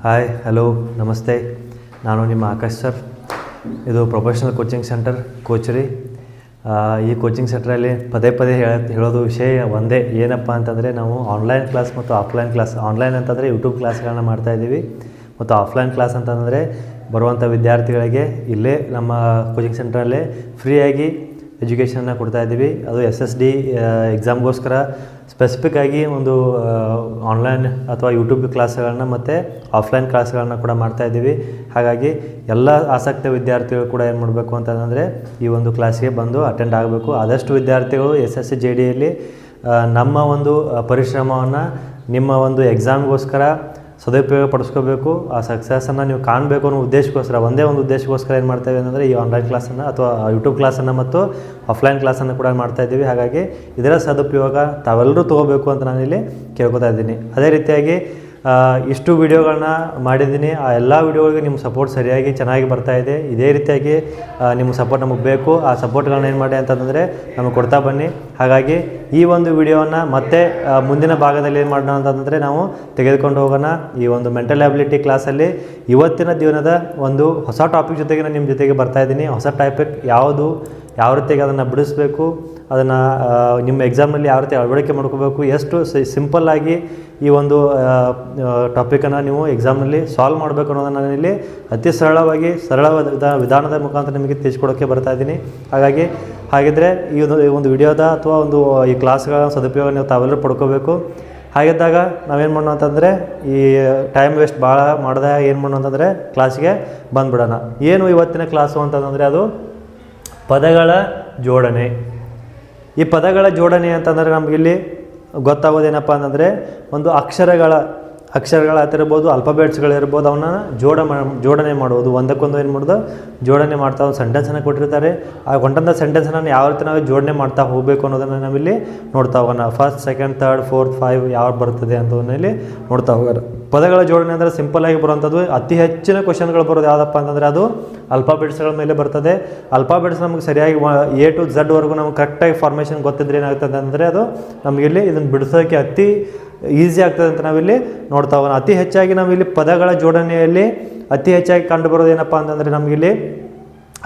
Hi hello ನಮಸ್ತೆ, ನಾನು ನಿಮ್ಮ ಆಕಾಶ್ ಸರ್. ಇದು ಪ್ರೊಫೆಷ್ನಲ್ ಕೋಚಿಂಗ್ ಸೆಂಟರ್ ಕೋಚರಿ. ಈ ಕೋಚಿಂಗ್ ಸೆಂಟ್ರಲ್ಲಿ ಪದೇ ಪದೇ ಹೇಳೋದು ವಿಷಯ ಒಂದೇ, ಏನಪ್ಪ ಅಂತಂದರೆ ನಾವು ಆನ್ಲೈನ್ ಕ್ಲಾಸ್ ಮತ್ತು ಆಫ್ಲೈನ್ ಕ್ಲಾಸ್. ಆನ್ಲೈನ್ ಅಂತಂದರೆ ಯೂಟ್ಯೂಬ್ ಕ್ಲಾಸ್ಗಳನ್ನ ಮಾಡ್ತಾಯಿದ್ದೀವಿ, ಮತ್ತು ಆಫ್ಲೈನ್ ಕ್ಲಾಸ್ ಅಂತಂದರೆ ಬರುವಂಥ ವಿದ್ಯಾರ್ಥಿಗಳಿಗೆ ಇಲ್ಲೇ ನಮ್ಮ ಕೋಚಿಂಗ್ ಸೆಂಟ್ರಲ್ಲೇ ಫ್ರೀಯಾಗಿ ಎಜುಕೇಷನ್ನ ಕೊಡ್ತಾಯಿದ್ದೀವಿ. ಅದು SSD ಎಕ್ಸಾಮ್ಗೋಸ್ಕರ ಸ್ಪೆಸಿಫಿಕ್ಕಾಗಿ ಒಂದು ಆನ್ಲೈನ್ ಅಥವಾ ಯೂಟ್ಯೂಬ್ ಕ್ಲಾಸ್ಗಳನ್ನ ಮತ್ತು ಆಫ್ಲೈನ್ ಕ್ಲಾಸ್ಗಳನ್ನ ಕೂಡ ಮಾಡ್ತಾಯಿದ್ದೀವಿ. ಹಾಗಾಗಿ ಎಲ್ಲ ಆಸಕ್ತ ವಿದ್ಯಾರ್ಥಿಗಳು ಕೂಡ ಏನು ಮಾಡಬೇಕು ಅಂತಂದರೆ ಈ ಒಂದು ಕ್ಲಾಸ್ಗೆ ಬಂದು ಅಟೆಂಡ್ ಆಗಬೇಕು. ಆದಷ್ಟು ವಿದ್ಯಾರ್ಥಿಗಳು SSC JDಯಲ್ಲಿ ನಮ್ಮ ಒಂದು ಪರಿಶ್ರಮವನ್ನು ನಿಮ್ಮ ಒಂದು ಎಕ್ಸಾಮ್ಗೋಸ್ಕರ ಸದುಪಯೋಗ ಪಡಿಸ್ಕೋಬೇಕು. ಆ ಸಕ್ಸಸ್ಸನ್ನು ನೀವು ಕಾಣಬೇಕು ಅನ್ನೋ ಉದ್ದೇಶಕ್ಕೋಸ್ಕರ, ಒಂದೇ ಒಂದು ಉದ್ದೇಶಕ್ಕೋಸ್ಕರ ಏನು ಮಾಡ್ತಾಯಿದ್ದೀವಿ ಅಂದರೆ ಈ ಆನ್ಲೈನ್ ಕ್ಲಾಸನ್ನು ಅಥವಾ ಯೂಟ್ಯೂಬ್ ಕ್ಲಾಸನ್ನು ಮತ್ತು ಆಫ್ಲೈನ್ ಕ್ಲಾಸನ್ನು ಕೂಡ ಮಾಡ್ತಾಯಿದ್ದೀವಿ. ಹಾಗಾಗಿ ಇದರ ಸದುಪಯೋಗ ತಾವೆಲ್ಲರೂ ತೊಗೋಬೇಕು ಅಂತ ನಾನಿಲ್ಲಿ ಕೇಳ್ಕೊತಾ ಇದ್ದೀನಿ. ಅದೇ ರೀತಿಯಾಗಿ ಇಷ್ಟು ವಿಡಿಯೋಗಳನ್ನ ಮಾಡಿದ್ದೀನಿ. ಆ ಎಲ್ಲ ವಿಡಿಯೋಗಳಿಗೆ ನಿಮ್ಮ ಸಪೋರ್ಟ್ ಸರಿಯಾಗಿ ಚೆನ್ನಾಗಿ ಬರ್ತಾಯಿದೆ. ಇದೇ ರೀತಿಯಾಗಿ ನಿಮ್ಮ ಸಪೋರ್ಟ್ ನಮಗೆ ಬೇಕು. ಆ ಸಪೋರ್ಟ್ಗಳನ್ನ ಏನು ಮಾಡಿ ಅಂತಂದರೆ ನಮಗೆ ಕೊಡ್ತಾ ಬನ್ನಿ. ಹಾಗಾಗಿ ಈ ಒಂದು ವಿಡಿಯೋವನ್ನು ಮತ್ತೆ ಮುಂದಿನ ಭಾಗದಲ್ಲಿ ಏನು ಮಾಡೋಣ ಅಂತಂದರೆ ನಾವು ತೆಗೆದುಕೊಂಡು ಹೋಗೋಣ. ಈ ಒಂದು ಮೆಂಟಲ್ ಅಬಿಲಿಟಿ ಕ್ಲಾಸಲ್ಲಿ ಇವತ್ತಿನ ದಿನದ ಒಂದು ಹೊಸ ಟಾಪಿಕ್ ಜೊತೆಗೆ ನಾನು ನಿಮ್ಮ ಜೊತೆಗೆ ಬರ್ತಾಯಿದ್ದೀನಿ. ಹೊಸ ಟಾಪಿಕ್ ಯಾವುದು, ಯಾವ ರೀತಿಯಾಗಿ ಅದನ್ನು ಬಿಡಿಸ್ಬೇಕು, ಅದನ್ನು ನಿಮ್ಮ ಎಕ್ಸಾಮ್ನಲ್ಲಿ ಯಾವ ರೀತಿ ಅಳವಡಿಕೆ ಮಾಡ್ಕೋಬೇಕು, ಎಷ್ಟು ಸಿಂಪಲ್ಲಾಗಿ ಈ ಒಂದು ಟಾಪಿಕನ್ನು ನೀವು ಎಕ್ಸಾಮ್ನಲ್ಲಿ ಸಾಲ್ವ್ ಮಾಡಬೇಕು ಅನ್ನೋದನ್ನು ನಾನಿಲ್ಲಿ ಅತಿ ಸರಳವಾದ ವಿಧಾನದ ಮುಖಾಂತರ ನಿಮಗೆ ತಿಳಿಸ್ಕೊಡೋಕ್ಕೆ ಬರ್ತಾಯಿದ್ದೀನಿ. ಹಾಗಿದ್ದರೆ ಈ ಒಂದು ವಿಡಿಯೋದ ಅಥವಾ ಈ ಕ್ಲಾಸ್ಗಳ ಸದುಪಯೋಗ ನೀವು ತಾವೆಲ್ಲರೂ ಪಡ್ಕೋಬೇಕು. ಹಾಗಿದ್ದಾಗ ನಾವೇನು ಮಾಡೋಣ ಅಂತಂದರೆ ಈ ಟೈಮ್ ವೇಸ್ಟ್ ಭಾಳ ಮಾಡಿದಾಗ ಏನು ಮಾಡೋಣ ಅಂತಂದರೆ ಕ್ಲಾಸಿಗೆ ಬಂದುಬಿಡೋಣ. ಏನು ಇವತ್ತಿನ ಕ್ಲಾಸು ಅಂತಂದರೆ ಅದು ಪದಗಳ ಜೋಡಣೆ. ಈ ಪದಗಳ ಜೋಡಣೆ ಅಂತಂದರೆ ನಮಗಿಲ್ಲಿ ಗೊತ್ತಾಗೋದೇನಪ್ಪ ಅಂತಂದರೆ ಒಂದು ಅಕ್ಷರಗಳ ಹತ್ತಿರ್ಬೋದು, ಅಲ್ಫಾಬೆಟ್ಸ್ಗಳಿರ್ಬೋದು, ಅವನ್ನ ಜೋಡಣೆ ಮಾಡುವುದು, ಒಂದಕ್ಕೊಂದು ಏನು ಮಾಡೋದು ಜೋಡಣೆ ಮಾಡ್ತಾ ಒಂದು ಸೆಂಟೆನ್ಸನ್ನು ಕೊಟ್ಟಿರ್ತಾರೆ. ಆ ಕೊಟ್ಟಂಥ ಸೆಂಟೆನ್ಸನ್ನು ಯಾವ ರೀತಿ ನಾವು ಜೋಡಣೆ ಮಾಡ್ತಾ ಹೋಗಬೇಕು ಅನ್ನೋದನ್ನು ನಾವಿಲ್ಲಿ ನೋಡ್ತಾ ಹೋಗೋಣ. ಫಸ್ಟ್, ಸೆಕೆಂಡ್, ಥರ್ಡ್, ಫೋರ್ತ್, 5 ಯಾವ ಬರ್ತದೆ ಅಂತ ಇಲ್ಲಿ ನೋಡ್ತಾ ಹೋಗೋಣ. ಪದಗಳ ಜೋಡಣೆ ಅಂದರೆ ಸಿಂಪಲ್ಲಾಗಿ ಬರುವಂಥದ್ದು. ಅತಿ ಹೆಚ್ಚಿನ ಕ್ವಶನ್ಗಳು ಬರೋದು ಯಾವುದಪ್ಪ ಅಂತಂದರೆ ಅದು ಅಲ್ಫಾಬೆಟ್ಸ್ಗಳ ಮೇಲೆ ಬರ್ತದೆ. ಅಲ್ಫಾಬೆಟ್ಸ್ ನಮಗೆ ಸರಿಯಾಗಿ A to Z ವರೆಗೂ ನಮ್ಗೆ ಕರೆಕ್ಟಾಗಿ ಫಾರ್ಮೇಷನ್ ಗೊತ್ತಿದ್ರೆ ಏನಾಗ್ತದೆ ಅಂದರೆ ಅದು ನಮಗಿಲ್ಲಿ ಇದನ್ನು ಬಿಡಿಸೋಕ್ಕೆ ಅತಿ ಈಸಿ ಆಗ್ತದೆ ಅಂತ ನಾವಿಲ್ಲಿ ನೋಡ್ತಾ ಹೋಗೋಣ. ಅತಿ ಹೆಚ್ಚಾಗಿ ನಾವಿಲ್ಲಿ ಪದಗಳ ಜೋಡಣೆಯಲ್ಲಿ ಅತಿ ಹೆಚ್ಚಾಗಿ ಕಂಡುಬರೋದು ಏನಪ್ಪ ಅಂತಂದರೆ ನಮಗಿಲ್ಲಿ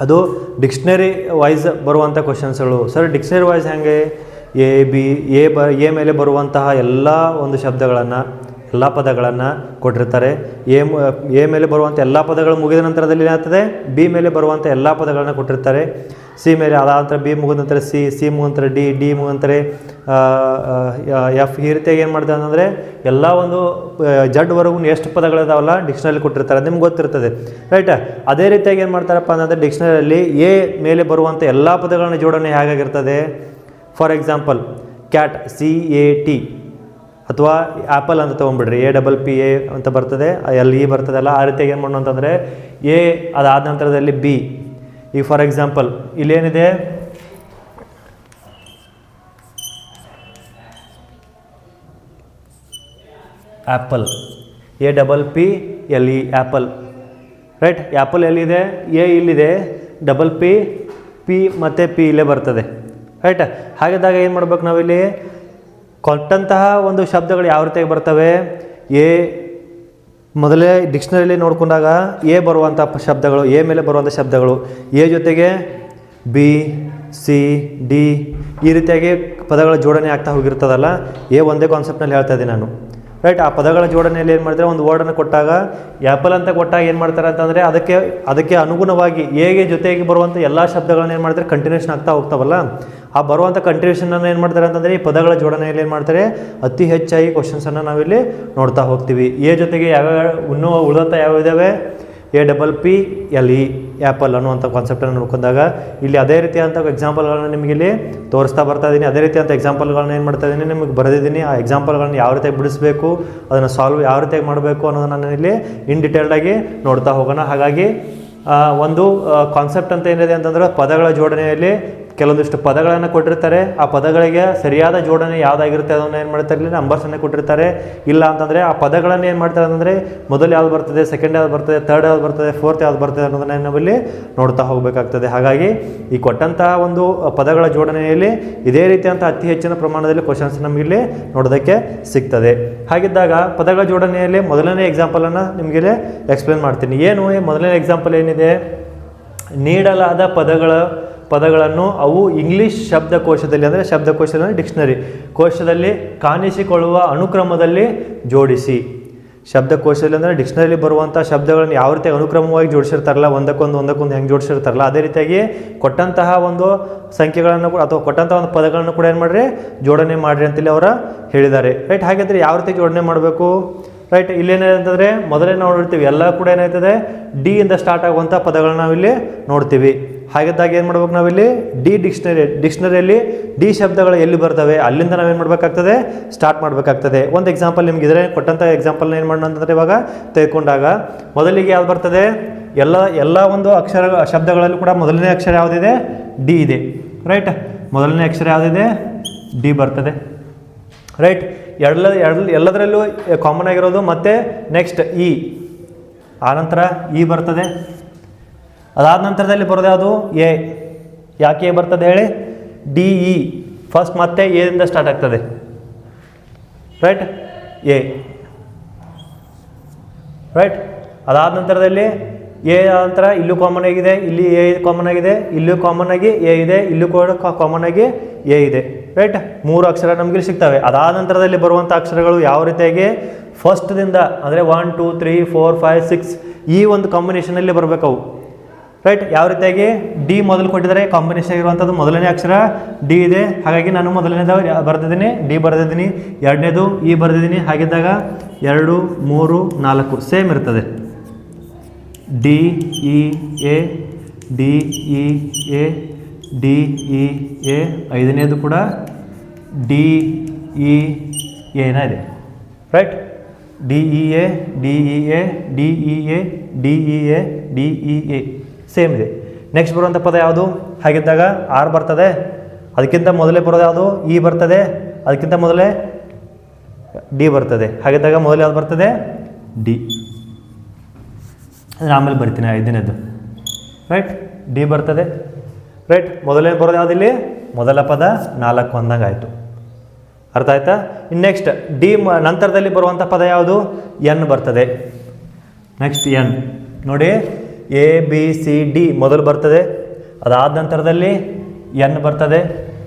ಅದು ಡಿಕ್ಷನರಿ ವೈಸ್ ಬರುವಂಥ ಕ್ವಶನ್ಸ್ಗಳು. ಸರ್, ಡಿಕ್ಷನರಿ ವೈಸ್ ಹೆಂಗೆ? ಎ ಮೇಲೆ ಬರುವಂತಹ ಎಲ್ಲ ಒಂದು ಶಬ್ದಗಳನ್ನು, ಎಲ್ಲ ಪದಗಳನ್ನು ಕೊಟ್ಟಿರ್ತಾರೆ. ಎ ಮೇಲೆ ಬರುವಂಥ ಎಲ್ಲ ಪದಗಳು ಮುಗಿದ ನಂತರದಲ್ಲಿ ಏನಾಗ್ತದೆ ಬಿ ಮೇಲೆ ಬರುವಂಥ ಎಲ್ಲ ಪದಗಳನ್ನು ಕೊಟ್ಟಿರ್ತಾರೆ. ಸಿ ಮೇಲೆ, ಅದಾದ ನಂತರ ಬಿ ಮುಗಿದ ನಂತರ ಸಿ ಮುಗಿದ ನಂತರ ಡಿ ಮುಗಿದ ನಂತರ F. ಈ ರೀತಿಯಾಗಿ ಏನು ಮಾಡ್ತಾರೆ ಅಂತಂದರೆ ಎಲ್ಲ ಒಂದು ಜಡ್ವರೆಗೂ ಎಷ್ಟು ಪದಗಳಿದಾವಲ್ಲ ಡಿಕ್ಷನರಿ ಕೊಟ್ಟಿರ್ತಾರೆ, ನಿಮ್ಗೆ ಗೊತ್ತಿರ್ತದೆ, ರೈಟಾ? ಅದೇ ರೀತಿಯಾಗಿ ಏನು ಮಾಡ್ತಾರಪ್ಪ ಅಂತಂದರೆ ಡಿಕ್ಷನರಿಯಲ್ಲಿ ಎ ಮೇಲೆ ಬರುವಂಥ ಎಲ್ಲ ಪದಗಳನ್ನ ಜೋಡಣೆ ಹೇಗಾಗಿರ್ತದೆ? ಫಾರ್ ಎಕ್ಸಾಂಪಲ್ ಕ್ಯಾಟ್, CAT, ಅಥವಾ ಆ್ಯಪಲ್ ಅಂತ ತೊಗೊಂಡ್ಬಿಡ್ರಿ, APPA ಅಂತ ಬರ್ತದೆ, LE ಬರ್ತದಲ್ಲ. ಆ ರೀತಿಯಾಗಿ ಏನು ಮಾಡೋಣ ಅಂತಂದರೆ ಎ ಅದಾದ ನಂತರದಲ್ಲಿ ಬಿ. ಈಗ ಫಾರ್ ಎಕ್ಸಾಂಪಲ್ ಇಲ್ಲೇನಿದೆ apple, APPLE apple, right? Apple ಎಲ್ಲಿದೆ? ಎ ಇಲ್ಲಿದೆ, P ಮತ್ತು P ಇಲ್ಲೇ ಬರ್ತದೆ, ರೈಟ್? ಹಾಗಿದ್ದಾಗ ಏನು ಮಾಡ್ಬೇಕು ನಾವಿಲ್ಲಿ ಕೊಟ್ಟಂತಹ ಒಂದು ಶಬ್ದಗಳು ಯಾವ ರೀತಿಯಾಗಿ ಬರ್ತವೆ? ಮೊದಲೇ ಡಿಕ್ಷನರಿಯಲ್ಲಿ ನೋಡ್ಕೊಂಡಾಗ ಎ ಬರುವಂಥ ಶಬ್ದಗಳು, ಎ ಮೇಲೆ ಬರುವಂಥ ಶಬ್ದಗಳು, ಎ ಜೊತೆಗೆ B, C, D ಈ ರೀತಿಯಾಗಿ ಪದಗಳ ಜೋಡಣೆ ಆಗ್ತಾ ಹೋಗಿರ್ತದಲ್ಲ. ಒಂದೇ ಕಾನ್ಸೆಪ್ಟ್ನಲ್ಲಿ ಹೇಳ್ತಾ ಇದ್ದೀನಿ ನಾನು, ರೈಟ್? ಆ ಪದಗಳ ಜೋಡಣೆಯಲ್ಲಿ ಏನು ಮಾಡ್ತಾರೆ, ಒಂದು ವರ್ಡನ್ನು ಕೊಟ್ಟಾಗ ಆ್ಯಪಲ್ ಅಂತ ಕೊಟ್ಟಾಗ ಏನು ಮಾಡ್ತಾರೆ ಅಂತಂದರೆ ಅದಕ್ಕೆ ಅನುಗುಣವಾಗಿ ಎಗೆ ಜೊತೆಗೆ ಬರುವಂಥ ಎಲ್ಲ ಶಬ್ದಗಳನ್ನ ಏನು ಮಾಡ್ತಾರೆ ಕಂಟಿನ್ಯೂಷನ್ ಆಗ್ತಾ ಹೋಗ್ತಾವಲ್ಲ. ಆ ಬರುವಂಥ ಕಂಟಿನ್ಯೂಷನನ್ನು ಏನು ಮಾಡ್ತಾರೆ ಅಂತಂದರೆ ಈ ಪದಗಳ ಜೋಡಣೆಯಲ್ಲಿ ಏನು ಮಾಡ್ತಾರೆ ಅತಿ ಹೆಚ್ಚಾಗಿ ಕ್ವಶನ್ಸನ್ನು ನಾವಿಲ್ಲಿ ನೋಡ್ತಾ ಹೋಗ್ತೀವಿ. ಎ ಜೊತೆಗೆ ಇನ್ನೂ ಉಳಿದಂಥ ಯಾವ ಇದ್ದಾವೆ? APPLE ಆ್ಯಪಲ್ ಅನ್ನುವಂಥ ಕಾನ್ಸೆಪ್ಟನ್ನು ನೋಡ್ಕೊಂಡಾಗ ಇಲ್ಲಿ ಅದೇ ರೀತಿಯಾದಂಥ ಎಕ್ಸಾಂಪಲ್ಗಳನ್ನ ನಿಮಗೆ ಇಲ್ಲಿ ತೋರಿಸ್ತಾ ಬರ್ತಾ ಇದ್ದೀನಿ. ಅದೇ ರೀತಿಯಾದಂಥ ಎಕ್ಸಾಂಪಲ್ಗಳನ್ನ ಏನು ಮಾಡ್ತಾ ಇದ್ದೀನಿ ನಿಮಗೆ ಬರೆದಿದ್ದೀನಿ. ಆ ಎಕ್ಸಾಂಪಲ್ಗಳನ್ನ ಯಾವ ರೀತಿಯಾಗಿ ಬಿಡಿಸ್ಬೇಕು, ಅದನ್ನು ಸಾಲ್ವ್ ಯಾವ ರೀತಿಯಾಗಿ ಮಾಡಬೇಕು ಅನ್ನೋದನ್ನು ನಾನು ಇಲ್ಲಿ ಇನ್ ಡಿಟೇಲ್ಡಾಗಿ ನೋಡ್ತಾ ಹೋಗೋಣ. ಹಾಗಾಗಿ ಒಂದು ಕಾನ್ಸೆಪ್ಟ್ ಅಂತ ಏನಿದೆ ಅಂತಂದರೆ ಪದಗಳ ಜೋಡಣೆಯಲ್ಲಿ ಕೆಲವೊಂದಿಷ್ಟು ಪದಗಳನ್ನು ಕೊಟ್ಟಿರ್ತಾರೆ. ಆ ಪದಗಳಿಗೆ ಸರಿಯಾದ ಜೋಡಣೆ ಯಾವುದಾಗಿರುತ್ತೆ ಅದನ್ನು ಏನು ಮಾಡ್ತಾರೆ, ಇಲ್ಲಿ ನಂಬರ್ಸನ್ನೇ ಕೊಟ್ಟಿರ್ತಾರೆ. ಇಲ್ಲ ಅಂತಂದರೆ ಆ ಪದಗಳನ್ನು ಏನು ಮಾಡ್ತಾರೆ ಅಂತಂದರೆ ಮೊದಲು ಯಾವ್ದು ಬರ್ತದೆ, ಸೆಕೆಂಡ್ ಯಾವ್ದು ಬರ್ತದೆ, ಥರ್ಡ್ ಯಾವ್ದು ಬರ್ತದೆ, ಫೋರ್ತ್ ಯಾವ್ದು ಬರ್ತದೆ ಅನ್ನೋದನ್ನ ನಾವಿಲ್ಲಿ ನೋಡ್ತಾ ಹೋಗಬೇಕಾಗ್ತದೆ. ಹಾಗಾಗಿ ಈ ಕೊಟ್ಟಂತಹ ಒಂದು ಪದಗಳ ಜೋಡಣೆಯಲ್ಲಿ ಇದೇ ರೀತಿಯಂಥ ಅತಿ ಹೆಚ್ಚಿನ ಪ್ರಮಾಣದಲ್ಲಿ ಕ್ವಶನ್ಸ್ ನಮಗಿಲ್ಲಿ ನೋಡೋದಕ್ಕೆ ಸಿಗ್ತದೆ. ಹಾಗಿದ್ದಾಗ ಪದಗಳ ಜೋಡಣೆಯಲ್ಲಿ ಮೊದಲನೇ ಎಕ್ಸಾಂಪಲನ್ನು ನಿಮಗೆ ಎಕ್ಸ್ಪ್ಲೇನ್ ಮಾಡ್ತೀನಿ. ಏನು ಮೊದಲನೇ ಎಕ್ಸಾಂಪಲ್ ಏನಿದೆ, ನೀಡಲಾದ ಪದಗಳನ್ನು ಅವು ಇಂಗ್ಲೀಷ್ ಶಬ್ದಕೋಶದಲ್ಲಿ, ಅಂದರೆ ಶಬ್ದಕೋಶದಲ್ಲಿ ಡಿಕ್ಷನರಿ ಕೋಶದಲ್ಲಿ ಕಾಣಿಸಿಕೊಳ್ಳುವ ಅನುಕ್ರಮದಲ್ಲಿ ಜೋಡಿಸಿ. ಶಬ್ದಕೋಶದಲ್ಲಿ ಅಂದರೆ ಡಿಕ್ಷನರಿಲಿ ಬರುವಂಥ ಶಬ್ದಗಳನ್ನು ಯಾವ ರೀತಿ ಅನುಕ್ರಮವಾಗಿ ಜೋಡಿಸಿರ್ತಾರಲ್ಲ, ಒಂದಕ್ಕೊಂದು ಹೆಂಗೆ ಜೋಡಿಸಿರ್ತಾರಲ್ಲ, ಅದೇ ರೀತಿಯಾಗಿ ಕೊಟ್ಟಂತಹ ಒಂದು ಸಂಖ್ಯೆಗಳನ್ನು ಅಥವಾ ಕೊಟ್ಟಂತಹ ಒಂದು ಪದಗಳನ್ನು ಕೂಡ ಏನು ಮಾಡಿರಿ, ಜೋಡಣೆ ಮಾಡಿರಿ ಅಂತೇಳಿ ಅವರ ಹೇಳಿದ್ದಾರೆ. ರೈಟ್, ಹಾಗಾದರೆ ಯಾವ ರೀತಿ ಜೋಡಣೆ ಮಾಡಬೇಕು? ರೈಟ್, ಇಲ್ಲೇನಂತಂದರೆ ಮೊದಲೇ ನಾವು ನೋಡ್ತೀವಿ ಎಲ್ಲ ಕೂಡ ಏನಾಯ್ತದೆ ಡಿ ಇಂದ ಸ್ಟಾರ್ಟ್ ಆಗುವಂಥ ಪದಗಳನ್ನ ನಾವಿಲ್ಲಿ ನೋಡ್ತೀವಿ. ಹಾಗಿದ್ದಾಗ ಏನು ಮಾಡ್ಬೇಕು, ನಾವಿಲ್ಲಿ ಡಿಕ್ಷನರಿಯಲ್ಲಿ ಡಿ ಶಬ್ದಗಳು ಎಲ್ಲಿ ಬರ್ತವೆ ಅಲ್ಲಿಂದ ನಾವೇನು ಮಾಡಬೇಕಾಗ್ತದೆ, ಸ್ಟಾರ್ಟ್ ಮಾಡಬೇಕಾಗ್ತದೆ. ಒಂದು ಎಕ್ಸಾಂಪಲ್ ನಿಮ್ಗೆ ಇದ್ರೆ ಕೊಟ್ಟಂಥ ಎಕ್ಸಾಂಪಲ್ನ ಏನು ಮಾಡೋಣ ಅಂತಂದರೆ ಇವಾಗ ತೆಗೆದುಕೊಂಡಾಗ ಮೊದಲಿಗೆ ಯಾವ್ದು ಬರ್ತದೆ, ಎಲ್ಲ ಒಂದು ಶಬ್ದಗಳಲ್ಲೂ ಕೂಡ ಮೊದಲನೇ ಅಕ್ಷರ ಯಾವುದಿದೆ, ಡಿ ಇದೆ. ರೈಟ್, ಮೊದಲನೇ ಅಕ್ಷರ ಯಾವುದಿದೆ, ಡಿ ಬರ್ತದೆ. ರೈಟ್, ಎಲ್ಲದರಲ್ಲೂ ಕಾಮನ್ ಆಗಿರೋದು ಮತ್ತು ನೆಕ್ಸ್ಟ್ ಇ, ಆನಂತರ ಇ ಬರ್ತದೆ. ಅದಾದ ನಂತರದಲ್ಲಿ ಬರೋದು ಯಾವುದು, ಎ. ಯಾಕೆ ಎ ಬರ್ತದೆ ಹೇಳಿ, ಡಿ ಇ ಫಸ್ಟ್ ಮತ್ತೆ ಎದಿಂದ ಸ್ಟಾರ್ಟ್ ಆಗ್ತದೆ. Right, A. ರೈಟ್, ಅದಾದ ನಂತರದಲ್ಲಿ ಎ ನಂತರ ಇಲ್ಲೂ ಕಾಮನ್ ಆಗಿದೆ, ಇಲ್ಲಿ ಎ ಕಾಮನ್ ಆಗಿದೆ, ಇಲ್ಲೂ ಕಾಮನ್ ಆಗಿ ಎ ಇದೆ, ಇಲ್ಲೂ ಕೂಡ ಕಾಮನ್ ಆಗಿ ಎ ಇದೆ. ರೈಟ್, 3 ಅಕ್ಷರ ನಮಗೆ ಸಿಗ್ತವೆ. ಅದಾದ ನಂತರದಲ್ಲಿ ಬರುವಂಥ ಅಕ್ಷರಗಳು ಯಾವ ರೀತಿಯಾಗಿ ಫಸ್ಟ್ದಿಂದ ಅಂದರೆ 1 2 3 4 5 6 ಈ ಒಂದು ಕಾಂಬಿನೇಷನಲ್ಲಿ ಬರಬೇಕವು. ರೈಟ್, ಯಾವ ರೀತಿಯಾಗಿ ಡಿ ಮೊದಲು ಕೊಟ್ಟಿದ್ದಾರೆ, ಕಾಂಬಿನೇಷನ್ ಆಗಿರುವಂಥದ್ದು ಮೊದಲನೇ ಅಕ್ಷರ ಡಿ ಇದೆ. ಹಾಗಾಗಿ ನಾನು ಮೊದಲನೇದು ಬರೆದಿದ್ದೀನಿ, ಡಿ ಬರೆದಿದ್ದೀನಿ, ಎರಡನೇದು ಇ ಬರೆದಿದ್ದೀನಿ. ಹಾಗಿದ್ದಾಗ 2 3 4 ಸೇಮ್ ಇರ್ತದೆ. D E A, D E A, D E A. ಐದನೇದು ಕೂಡ ಡಿ ಇ ಎನ ಇದೆ. Right, D E A, D E A, D E A, D E A, D E A same ಇದೆ. ನೆಕ್ಸ್ಟ್ ಬರುವಂಥ ಪದ ಯಾವುದು, ಹಾಗಿದ್ದಾಗ ಆರ್ ಬರ್ತದೆ. ಅದಕ್ಕಿಂತ ಮೊದಲೇ ಬರೋದು ಯಾವುದು, ಇ ಬರ್ತದೆ. ಅದಕ್ಕಿಂತ ಮೊದಲೇ ಡಿ ಬರ್ತದೆ. ಹಾಗಿದ್ದಾಗ ಮೊದಲು ಯಾವುದು ಬರ್ತದೆ, ಡಿ. ಆಮೇಲೆ ಬರ್ತೀನಿ ಐದನೇದು. ರೈಟ್, ಡಿ ಬರ್ತದೆ. ರೈಟ್, ಮೊದಲನೇ ಬರೋದು ಯಾವುದಿಲ್ಲಿ, ಮೊದಲ ಪದ 4 ಅಂದಂಗೆ ಆಯಿತು. ಅರ್ಥ ಆಯ್ತಾ? ಇನ್ನು ನೆಕ್ಸ್ಟ್ ಡಿ ನಂತರದಲ್ಲಿ ಬರುವಂಥ ಪದ ಯಾವುದು, ಎನ್ ಬರ್ತದೆ. ನೆಕ್ಸ್ಟ್ ಎನ್ ನೋಡಿ, ಎ ಬಿ ಸಿ ಡಿ ಮೊದಲು ಬರ್ತದೆ. ಅದಾದ ನಂತರದಲ್ಲಿ ಎನ್ ಬರ್ತದೆ.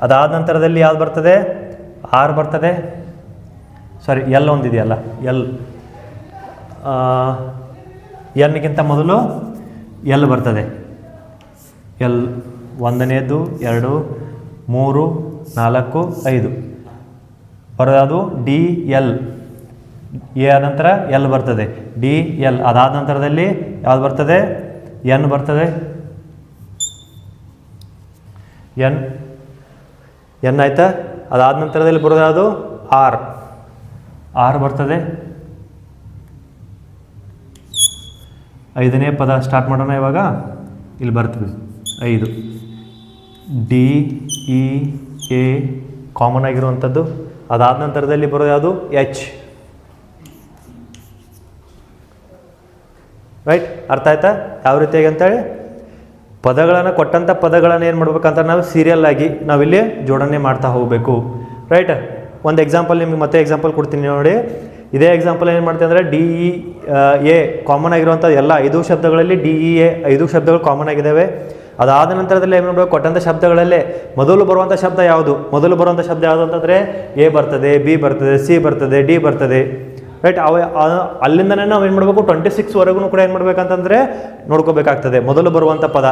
ಅದಾದ ನಂತರದಲ್ಲಿ ಯಾವ್ದು ಬರ್ತದೆ, ಆರ್ ಬರ್ತದೆ. ಸಾರಿ, ಎಲ್ ಒಂದಿದೆಯಲ್ಲ, ಎನ್ಗಿಂತ ಮೊದಲು ಎಲ್ ಬರ್ತದೆ. ಎಲ್ ಒಂದನೇದು 2 3 4 5 ಬರೋದು ಡಿ ಎಲ್. ಎ ಆದ ನಂತರ ಎಲ್ ಬರ್ತದೆ, ಡಿ ಎಲ್. ಅದಾದ ನಂತರದಲ್ಲಿ ಯಾವ್ದು ಬರ್ತದೆ, ಎನ್ ಬರ್ತದೆ. ಎನ್ ಆಯ್ತಾ. ಅದಾದ ನಂತರದಲ್ಲಿ ಬರೋದು ಯಾವುದು, ಆರ್ ಬರ್ತದೆ. ಐದನೇ ಪದ ಸ್ಟಾರ್ಟ್ ಮಾಡೋಣ ಇವಾಗ. ಇಲ್ಲಿ ಬರ್ತೀವಿ 5. ಡಿ ಇ ಎ ಕಾಮನ್ ಆಗಿರುವಂಥದ್ದು. ಅದಾದ ನಂತರದಲ್ಲಿ ಬರೋದು ಯಾವುದು, ಎಚ್. ರೈಟ್, ಅರ್ಥ ಆಯ್ತಾ ಯಾವ ರೀತಿಯಾಗಿ ಅಂತೇಳಿ? ಪದಗಳನ್ನು ಕೊಟ್ಟಂಥ ಪದಗಳನ್ನು ಏನು ಮಾಡ್ಬೇಕಂತ ನಾವು ಸೀರಿಯಲ್ ಆಗಿ ನಾವಿಲ್ಲಿ ಜೋಡಣೆ ಮಾಡ್ತಾ ಹೋಗಬೇಕು. ರೈಟ್, ಒಂದು ಎಕ್ಸಾಂಪಲ್ ನಿಮಗೆ ಮತ್ತೆ ಎಕ್ಸಾಂಪಲ್ ಕೊಡ್ತೀನಿ ನೋಡಿ. ಇದೇ ಎಕ್ಸಾಂಪಲ್ ಏನು ಮಾಡ್ತೀವಿ ಅಂದರೆ ಡಿ ಇ ಎ ಕಾಮನ್ ಆಗಿರುವಂಥ ಎಲ್ಲ 5 ಶಬ್ದಗಳಲ್ಲಿ ಡಿ ಇ ಎ 5 ಶಬ್ದಗಳು ಕಾಮನ್ ಆಗಿದ್ದಾವೆ. ಅದಾದ ನಂತರದಲ್ಲಿ ಏನು ಮಾಡಬೇಕು, ಕೊಟ್ಟಂಥ ಶಬ್ದಗಳಲ್ಲೇ ಮೊದಲು ಬರುವಂಥ ಶಬ್ದ ಯಾವುದು, ಮೊದಲು ಬರುವಂಥ ಶಬ್ದ ಯಾವುದು ಅಂತಂದರೆ ಎ ಬರ್ತದೆ, ಬಿ ಬರ್ತದೆ, ಸಿ ಬರ್ತದೆ, ಡಿ ಬರ್ತದೆ. ರೈಟ್, ಅಲ್ಲಿಂದನೇ ನಾವು ಏನು ಮಾಡಬೇಕು, 26ವರೆಗೂ ಕೂಡ ಏನು ಮಾಡಬೇಕಂತಂದರೆ ನೋಡ್ಕೋಬೇಕಾಗ್ತದೆ ಮೊದಲು ಬರುವಂಥ ಪದ.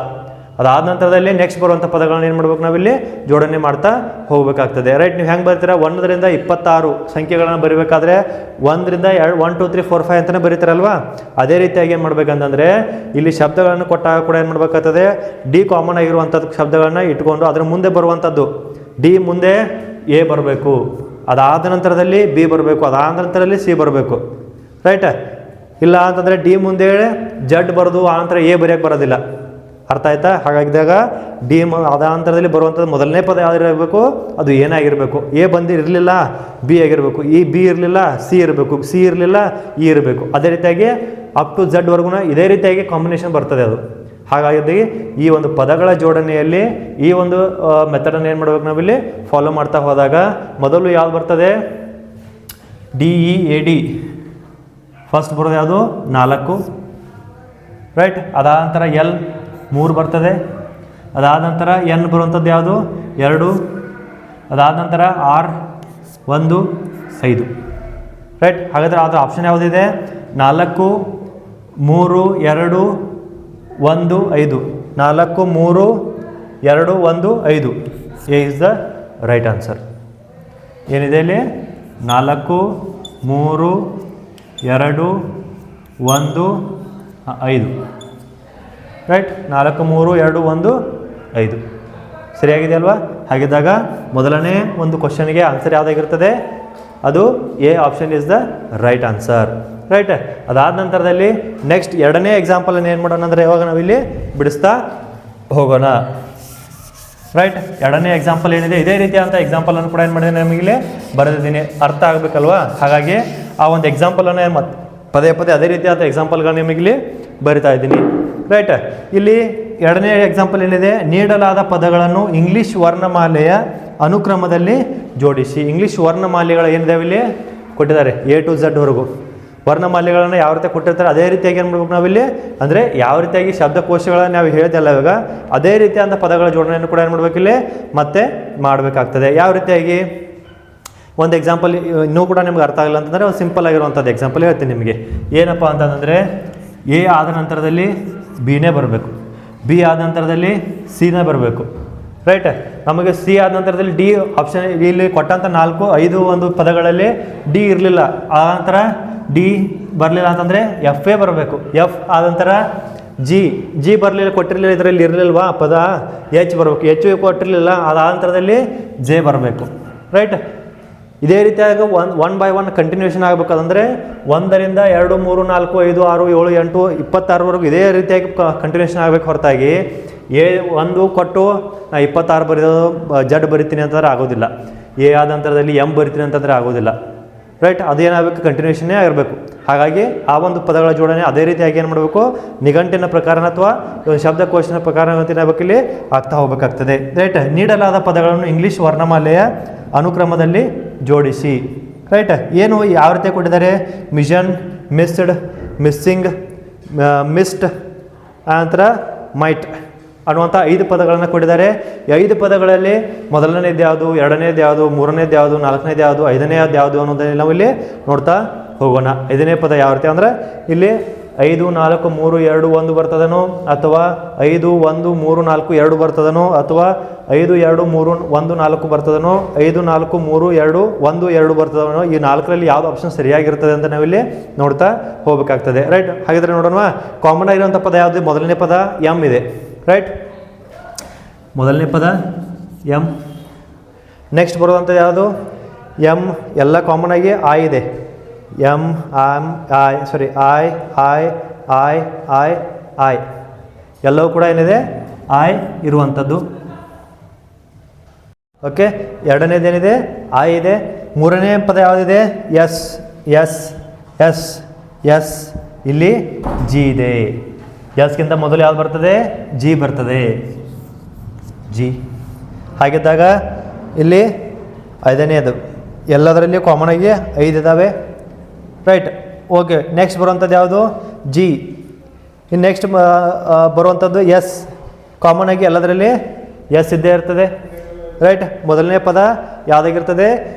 ಅದಾದ ನಂತರದಲ್ಲಿ ನೆಕ್ಸ್ಟ್ ಬರುವಂಥ ಪದಗಳನ್ನ ಏನು ಮಾಡ್ಬೇಕು, ನಾವಿಲ್ಲಿ ಜೋಡಣೆ ಮಾಡ್ತಾ ಹೋಗಬೇಕಾಗ್ತದೆ. ರೈಟ್, ನೀವು ಹೆಂಗೆ ಬರ್ತೀರಾ, 1ರಿಂದ 26 ಸಂಖ್ಯೆಗಳನ್ನು ಬರೀಬೇಕಾದ್ರೆ 1ರಿಂದ 1 2 3 4 5 ಅಂತಲೇ ಬರೀತಾರಲ್ವಾ. ಅದೇ ರೀತಿಯಾಗಿ ಏನು ಮಾಡ್ಬೇಕಂತಂದರೆ ಇಲ್ಲಿ ಶಬ್ದಗಳನ್ನು ಕೊಟ್ಟಾಗ ಕೂಡ ಏನು ಮಾಡಬೇಕಾಗ್ತದೆ, ಡಿ ಕಾಮನ್ ಆಗಿರುವಂಥದ್ದು ಶಬ್ದಗಳನ್ನ ಇಟ್ಕೊಂಡು ಅದರ ಮುಂದೆ ಬರುವಂಥದ್ದು ಡಿ ಮುಂದೆ ಎ ಬರಬೇಕು. ಅದಾದ ನಂತರದಲ್ಲಿ ಬಿ ಬರಬೇಕು. ಅದಾದ ನಂತರದಲ್ಲಿ ಸಿ ಬರಬೇಕು. ರೈಟ್, ಇಲ್ಲ ಅಂತಂದರೆ ಡಿ ಮುಂದೆ ಜಡ್ ಬರೋದು, ಆನಂತರ ಎ ಬರೆಯೋಕ್ಕೆ ಬರೋದಿಲ್ಲ. ಅರ್ಥ ಆಯ್ತಾ? ಹಾಗಾಗಿದ್ದಾಗ ಡಿ ಅದಾನಂತರದಲ್ಲಿ ಬರುವಂಥದ್ದು ಮೊದಲನೇ ಪದ ಯಾವ್ದಿರಬೇಕು, ಅದು ಏನಾಗಿರಬೇಕು. ಎ ಬಂದಿರಲಿಲ್ಲ ಬಿ ಆಗಿರಬೇಕು, ಈ ಬಿ ಇರಲಿಲ್ಲ ಸಿ ಇರಬೇಕು, ಸಿ ಇರಲಿಲ್ಲ ಇ ಇರಬೇಕು. ಅದೇ ರೀತಿಯಾಗಿ ಅಪ್ ಟು ಝಡ್ ವರ್ಗು ಇದೇ ರೀತಿಯಾಗಿ ಕಾಂಬಿನೇಷನ್ ಬರ್ತದೆ ಅದು. ಹಾಗಾಗಿ ಈ ಒಂದು ಪದಗಳ ಜೋಡಣೆಯಲ್ಲಿ ಈ ಒಂದು ಮೆಥಡನ್ನು ಏನು ಮಾಡ್ಬೇಕು ನಾವಿಲ್ಲಿ ಫಾಲೋ ಮಾಡ್ತಾ ಹೋದಾಗ ಮೊದಲು ಯಾವ್ದು ಬರ್ತದೆ, DEAD ಫಸ್ಟ್ ಬರೋದು ಯಾವುದು 4, ರೈಟ್. ಅದಾದ ನಂತರ L 3 ಬರ್ತದೆ. ಅದಾದ ನಂತರ N ಬರುವಂಥದ್ದು ಯಾವುದು 2. ಅದಾದ ನಂತರ R 1 5, ರೈಟ್. ಹಾಗಾದರೆ ಅದರ ಆಪ್ಷನ್ ಯಾವುದಿದೆ, 4 3 2 1 5. 4 3 2 1 5. A is the right answer. ಏನಿದೆ ಇಲ್ಲಿ 4 3 2 1 5, ರೈಟ್. 4 3 2 1 5 ಸರಿಯಾಗಿದೆ ಅಲ್ವಾ? ಹಾಗಿದ್ದಾಗ ಮೊದಲನೇ ಒಂದು ಕ್ವಶನ್ಗೆ ಆನ್ಸರ್ ಯಾವುದಾಗಿರ್ತದೆ, ಅದು A option is the right answer, right. ಅದಾದ ನಂತರದಲ್ಲಿ ನೆಕ್ಸ್ಟ್ ಎರಡನೇ ಎಕ್ಸಾಂಪಲನ್ನು ಏನು ಮಾಡೋಣ ಅಂದರೆ ಇವಾಗ ನಾವಿಲ್ಲಿ ಬಿಡಿಸ್ತಾ ಹೋಗೋಣ, ರೈಟ್. ಎರಡನೇ ಎಕ್ಸಾಂಪಲ್ ಏನಿದೆ ಇದೇ ರೀತಿಯಾದಂಥ ಎಕ್ಸಾಂಪಲನ್ನು ಕೂಡ ಏನು ಮಾಡಿದ್ದೀನಿ ನಮಗಿಲ್ಲಿ ಬರೆದಿದ್ದೀನಿ, ಅರ್ಥ ಆಗಬೇಕಲ್ವಾ? ಹಾಗಾಗಿ ಆ ಒಂದು ಎಕ್ಸಾಂಪಲನ್ನು ಮತ್ತೆ ಪದೇ ಪದೇ ಅದೇ ರೀತಿಯಾದ ಎಕ್ಸಾಂಪಲ್ಗಳನ್ನ ನಿಮಗಿಲ್ಲಿ ಬರಿತಾ ಇದ್ದೀನಿ, ರೈಟ್. ಇಲ್ಲಿ ಎರಡನೇ ಎಕ್ಸಾಂಪಲ್ ಏನಿದೆ, ನೀಡಲಾದ ಪದಗಳನ್ನು ಇಂಗ್ಲೀಷ್ ವರ್ಣಮಾಲೆಯ ಅನುಕ್ರಮದಲ್ಲಿ ಜೋಡಿಸಿ. ಇಂಗ್ಲೀಷ್ ವರ್ಣಮಾಲೆಗಳು ಏನಿದಾವೆ ಇಲ್ಲಿ ಕೊಟ್ಟಿದ್ದಾರೆ, A to Z ವರೆಗೂ ವರ್ಣಮಾಲೆಗಳನ್ನು ಯಾವ ರೀತಿ ಕೊಟ್ಟಿರ್ತಾರೆ ಅದೇ ರೀತಿಯಾಗಿ ಏನು ಮಾಡ್ಬೇಕು ನಾವಿಲ್ಲಿ, ಅಂದರೆ ಯಾವ ರೀತಿಯಾಗಿ ಶಬ್ದಕೋಶಗಳನ್ನು ನಾವು ಹೇಳ್ತಲ್ಲ ಇವಾಗ ಅದೇ ರೀತಿಯಾದ ಪದಗಳ ಜೋಡಣೆಯನ್ನು ಕೂಡ ಏನು ಮಾಡಬೇಕಿಲ್ಲಿ ಮತ್ತೆ ಮಾಡಬೇಕಾಗ್ತದೆ. ಯಾವ ರೀತಿಯಾಗಿ ಒಂದು ಎಕ್ಸಾಂಪಲ್ ಇನ್ನೂ ಕೂಡ ನಿಮ್ಗೆ ಅರ್ಥ ಆಗಿಲ್ಲ ಅಂತಂದರೆ ಒಂದು ಸಿಂಪಲ್ ಆಗಿರುವಂಥದ್ದು ಎಕ್ಸಾಂಪಲ್ ಹೇಳ್ತೀನಿ ನಿಮಗೆ. ಏನಪ್ಪ ಅಂತಂದರೆ ಎ ಆದ ನಂತರದಲ್ಲಿ ಬಿನೇ ಬರಬೇಕು, ಬಿ ಆದ ನಂತರದಲ್ಲಿ ಸಿನೇ ಬರಬೇಕು, ರೈಟ್. ನಮಗೆ ಸಿ ಆದ ನಂತರದಲ್ಲಿ ಡಿ ಆಪ್ಷನ್ ಇಲ್ಲಿ ಕೊಟ್ಟಂಥ 4 5 ಒಂದು ಪದಗಳಲ್ಲಿ ಡಿ ಇರಲಿಲ್ಲ, ಆ ನಂತರ ಡಿ ಬರಲಿಲ್ಲ ಅಂತಂದರೆ ಎಫ್ ಎ ಬರಬೇಕು, ಎಫ್ ಆದ ನಂತರ ಜಿ ಬರಲಿಲ್ಲ, ಕೊಟ್ಟಿರಲಿಲ್ಲ, ಇದರಲ್ಲಿ ಇರಲಿಲ್ವಾ ಪದ ಎಚ್ ಬರಬೇಕು, ಎಚ್ ಕೊಟ್ಟಿರಲಿಲ್ಲ, ಅದಾದ ನಂತರದಲ್ಲಿ ಜೆ ಬರಬೇಕು, ರೈಟ್. ಇದೇ ರೀತಿಯಾಗಿ ಒನ್ ಬೈ ಒನ್ ಕಂಟಿನ್ಯೂಷನ್ ಆಗಬೇಕಾದಂದರೆ 1 ರಿಂದ 2 3 4 5 6 7 8 26ವರೆಗೂ ಇದೇ ರೀತಿಯಾಗಿ ಕಂಟಿನ್ಯೂಷನ್ ಆಗಬೇಕು ಹೊರತಾಗಿ ಎ 1 ಕೊಟ್ಟು ನಾ 26 ಬರೆಯೋದು ಜಡ್ ಬರಿತೀನಿ ಅಂತಂದರೆ ಆಗೋದಿಲ್ಲ, ಎ ಆದ ನಂತರದಲ್ಲಿ ಎಮ್ ಬರಿತೀನಿ ಅಂತಂದರೆ ಆಗೋದಿಲ್ಲ, ರೈಟ್. ಅದೇನಾಗಬೇಕು ಕಂಟಿನ್ಯೂಷನ್ನೇ ಆಗಿರಬೇಕು. ಹಾಗಾಗಿ ಆ ಒಂದು ಪದಗಳ ಜೋಡಣೆ ಅದೇ ರೀತಿಯಾಗಿ ಏನು ಮಾಡಬೇಕು, ನಿಘಂಟಿನ ಪ್ರಕಾರ ಅಥವಾ ಶಬ್ದಕೋಶನ ಪ್ರಕಾರ ಏನಾಗಬೇಕು ಇಲ್ಲಿ ಆಗ್ತಾ ಹೋಗಬೇಕಾಗ್ತದೆ, ರೈಟ್. ನೀಡಲಾದ ಪದಗಳನ್ನು ಇಂಗ್ಲೀಷ್ ವರ್ಣಮಾಲೆಯ ಅನುಕ್ರಮದಲ್ಲಿ ಜೋಡಿಸಿ, ರೈಟ್. ಏನು ಯಾವ ರೀತಿ ಕೊಟ್ಟಿದ್ದಾರೆ, ಮಿಷನ್, ಮಿಸ್ಡ್, ಮಿಸ್ಸಿಂಗ್, ಮಿಸ್ಡ್, ಆನಂತರ ಮೈಟ್ ಅನ್ನುವಂಥ 5 ಪದಗಳನ್ನು ಕೊಟ್ಟಿದ್ದಾರೆ. ಈ 5 ಪದಗಳಲ್ಲಿ ಮೊದಲನೇದು ಯಾವುದು, ಎರಡನೇದು ಯಾವುದು, ಮೂರನೇದು ಯಾವುದು, ನಾಲ್ಕನೇದು ಯಾವುದು, ಐದನೇದು ಯಾವುದು ಅನ್ನೋದನ್ನು ನಾವು ಇಲ್ಲಿ ನೋಡ್ತಾ ಹೋಗೋಣ. 5ನೇ ಪದ ಯಾವ ರೀತಿ ಅಂದರೆ ಇಲ್ಲಿ 5 4 3 2 1 ಬರ್ತದನೋ, ಅಥವಾ 5 1 3 4 2 ಬರ್ತದನೋ, ಅಥವಾ 5 2 3 1 4 ಬರ್ತದನೋ, 5 4 3 2 1 2 ಬರ್ತದನೋ. ಈ 4ರಲ್ಲಿ ಯಾವ್ದು ಆಪ್ಷನ್ ಸರಿಯಾಗಿರ್ತದೆ ಅಂತ ನಾವಿಲ್ಲಿ ನೋಡ್ತಾ ಹೋಗಬೇಕಾಗ್ತದೆ, ರೈಟ್. ಹಾಗಿದ್ರೆ ನೋಡೋಣ, ಕಾಮನ್ ಆಗಿರುವಂಥ ಪದ ಯಾವುದು, ಮೊದಲನೇ ಪದ ಎಮ್ ಇದೆ, ರೈಟ್. ಮೊದಲನೇ ಪದ ಎಮ್. ನೆಕ್ಸ್ಟ್ ಬರುವಂಥದ್ದು ಯಾವುದು, ಎಮ್ ಎಲ್ಲ ಕಾಮನ್ ಆಗಿ ಐ ಇದೆ, ಎಮ್ ಐ ಎಲ್ಲವೂ ಕೂಡ ಏನಿದೆ ಐ ಇರುವಂಥದ್ದು, ಓಕೆ. ಎರಡನೇದೇನಿದೆ ಐ ಇದೆ. ಮೂರನೇ ಪದ ಯಾವುದಿದೆ, ಎಸ್ ಎಸ್ ಎಸ್ ಎಸ್ ಇಲ್ಲಿ ಜಿ ಇದೆ. ಎಸ್ಗಿಂತ ಮೊದಲು ಯಾವ್ದು ಬರ್ತದೆ, ಜಿ ಬರ್ತದೆ, ಜಿ. ಹಾಗಿದ್ದಾಗ ಇಲ್ಲಿ 5ನೇದು ಎಲ್ಲದರಲ್ಲಿಯೂ ಕಾಮನ್ ಆಗಿ 5 ಇದ್ದಾವೆ, ರೈಟ್. ಓಕೆ. ನೆಕ್ಸ್ಟ್ ಬರುವಂಥದ್ದು ಯಾವುದು, ಜಿ. ಇನ್ನು ನೆಕ್ಸ್ಟ್ ಬರುವಂಥದ್ದು ಎಸ್, ಕಾಮನ್ ಆಗಿ ಎಲ್ಲದರಲ್ಲಿ ಎಸ್ ಇದ್ದೇ ಇರ್ತದೆ, ರೈಟ್. ಮೊದಲನೇ ಪದ ಯಾವುದಾಗಿರ್ತದೆ,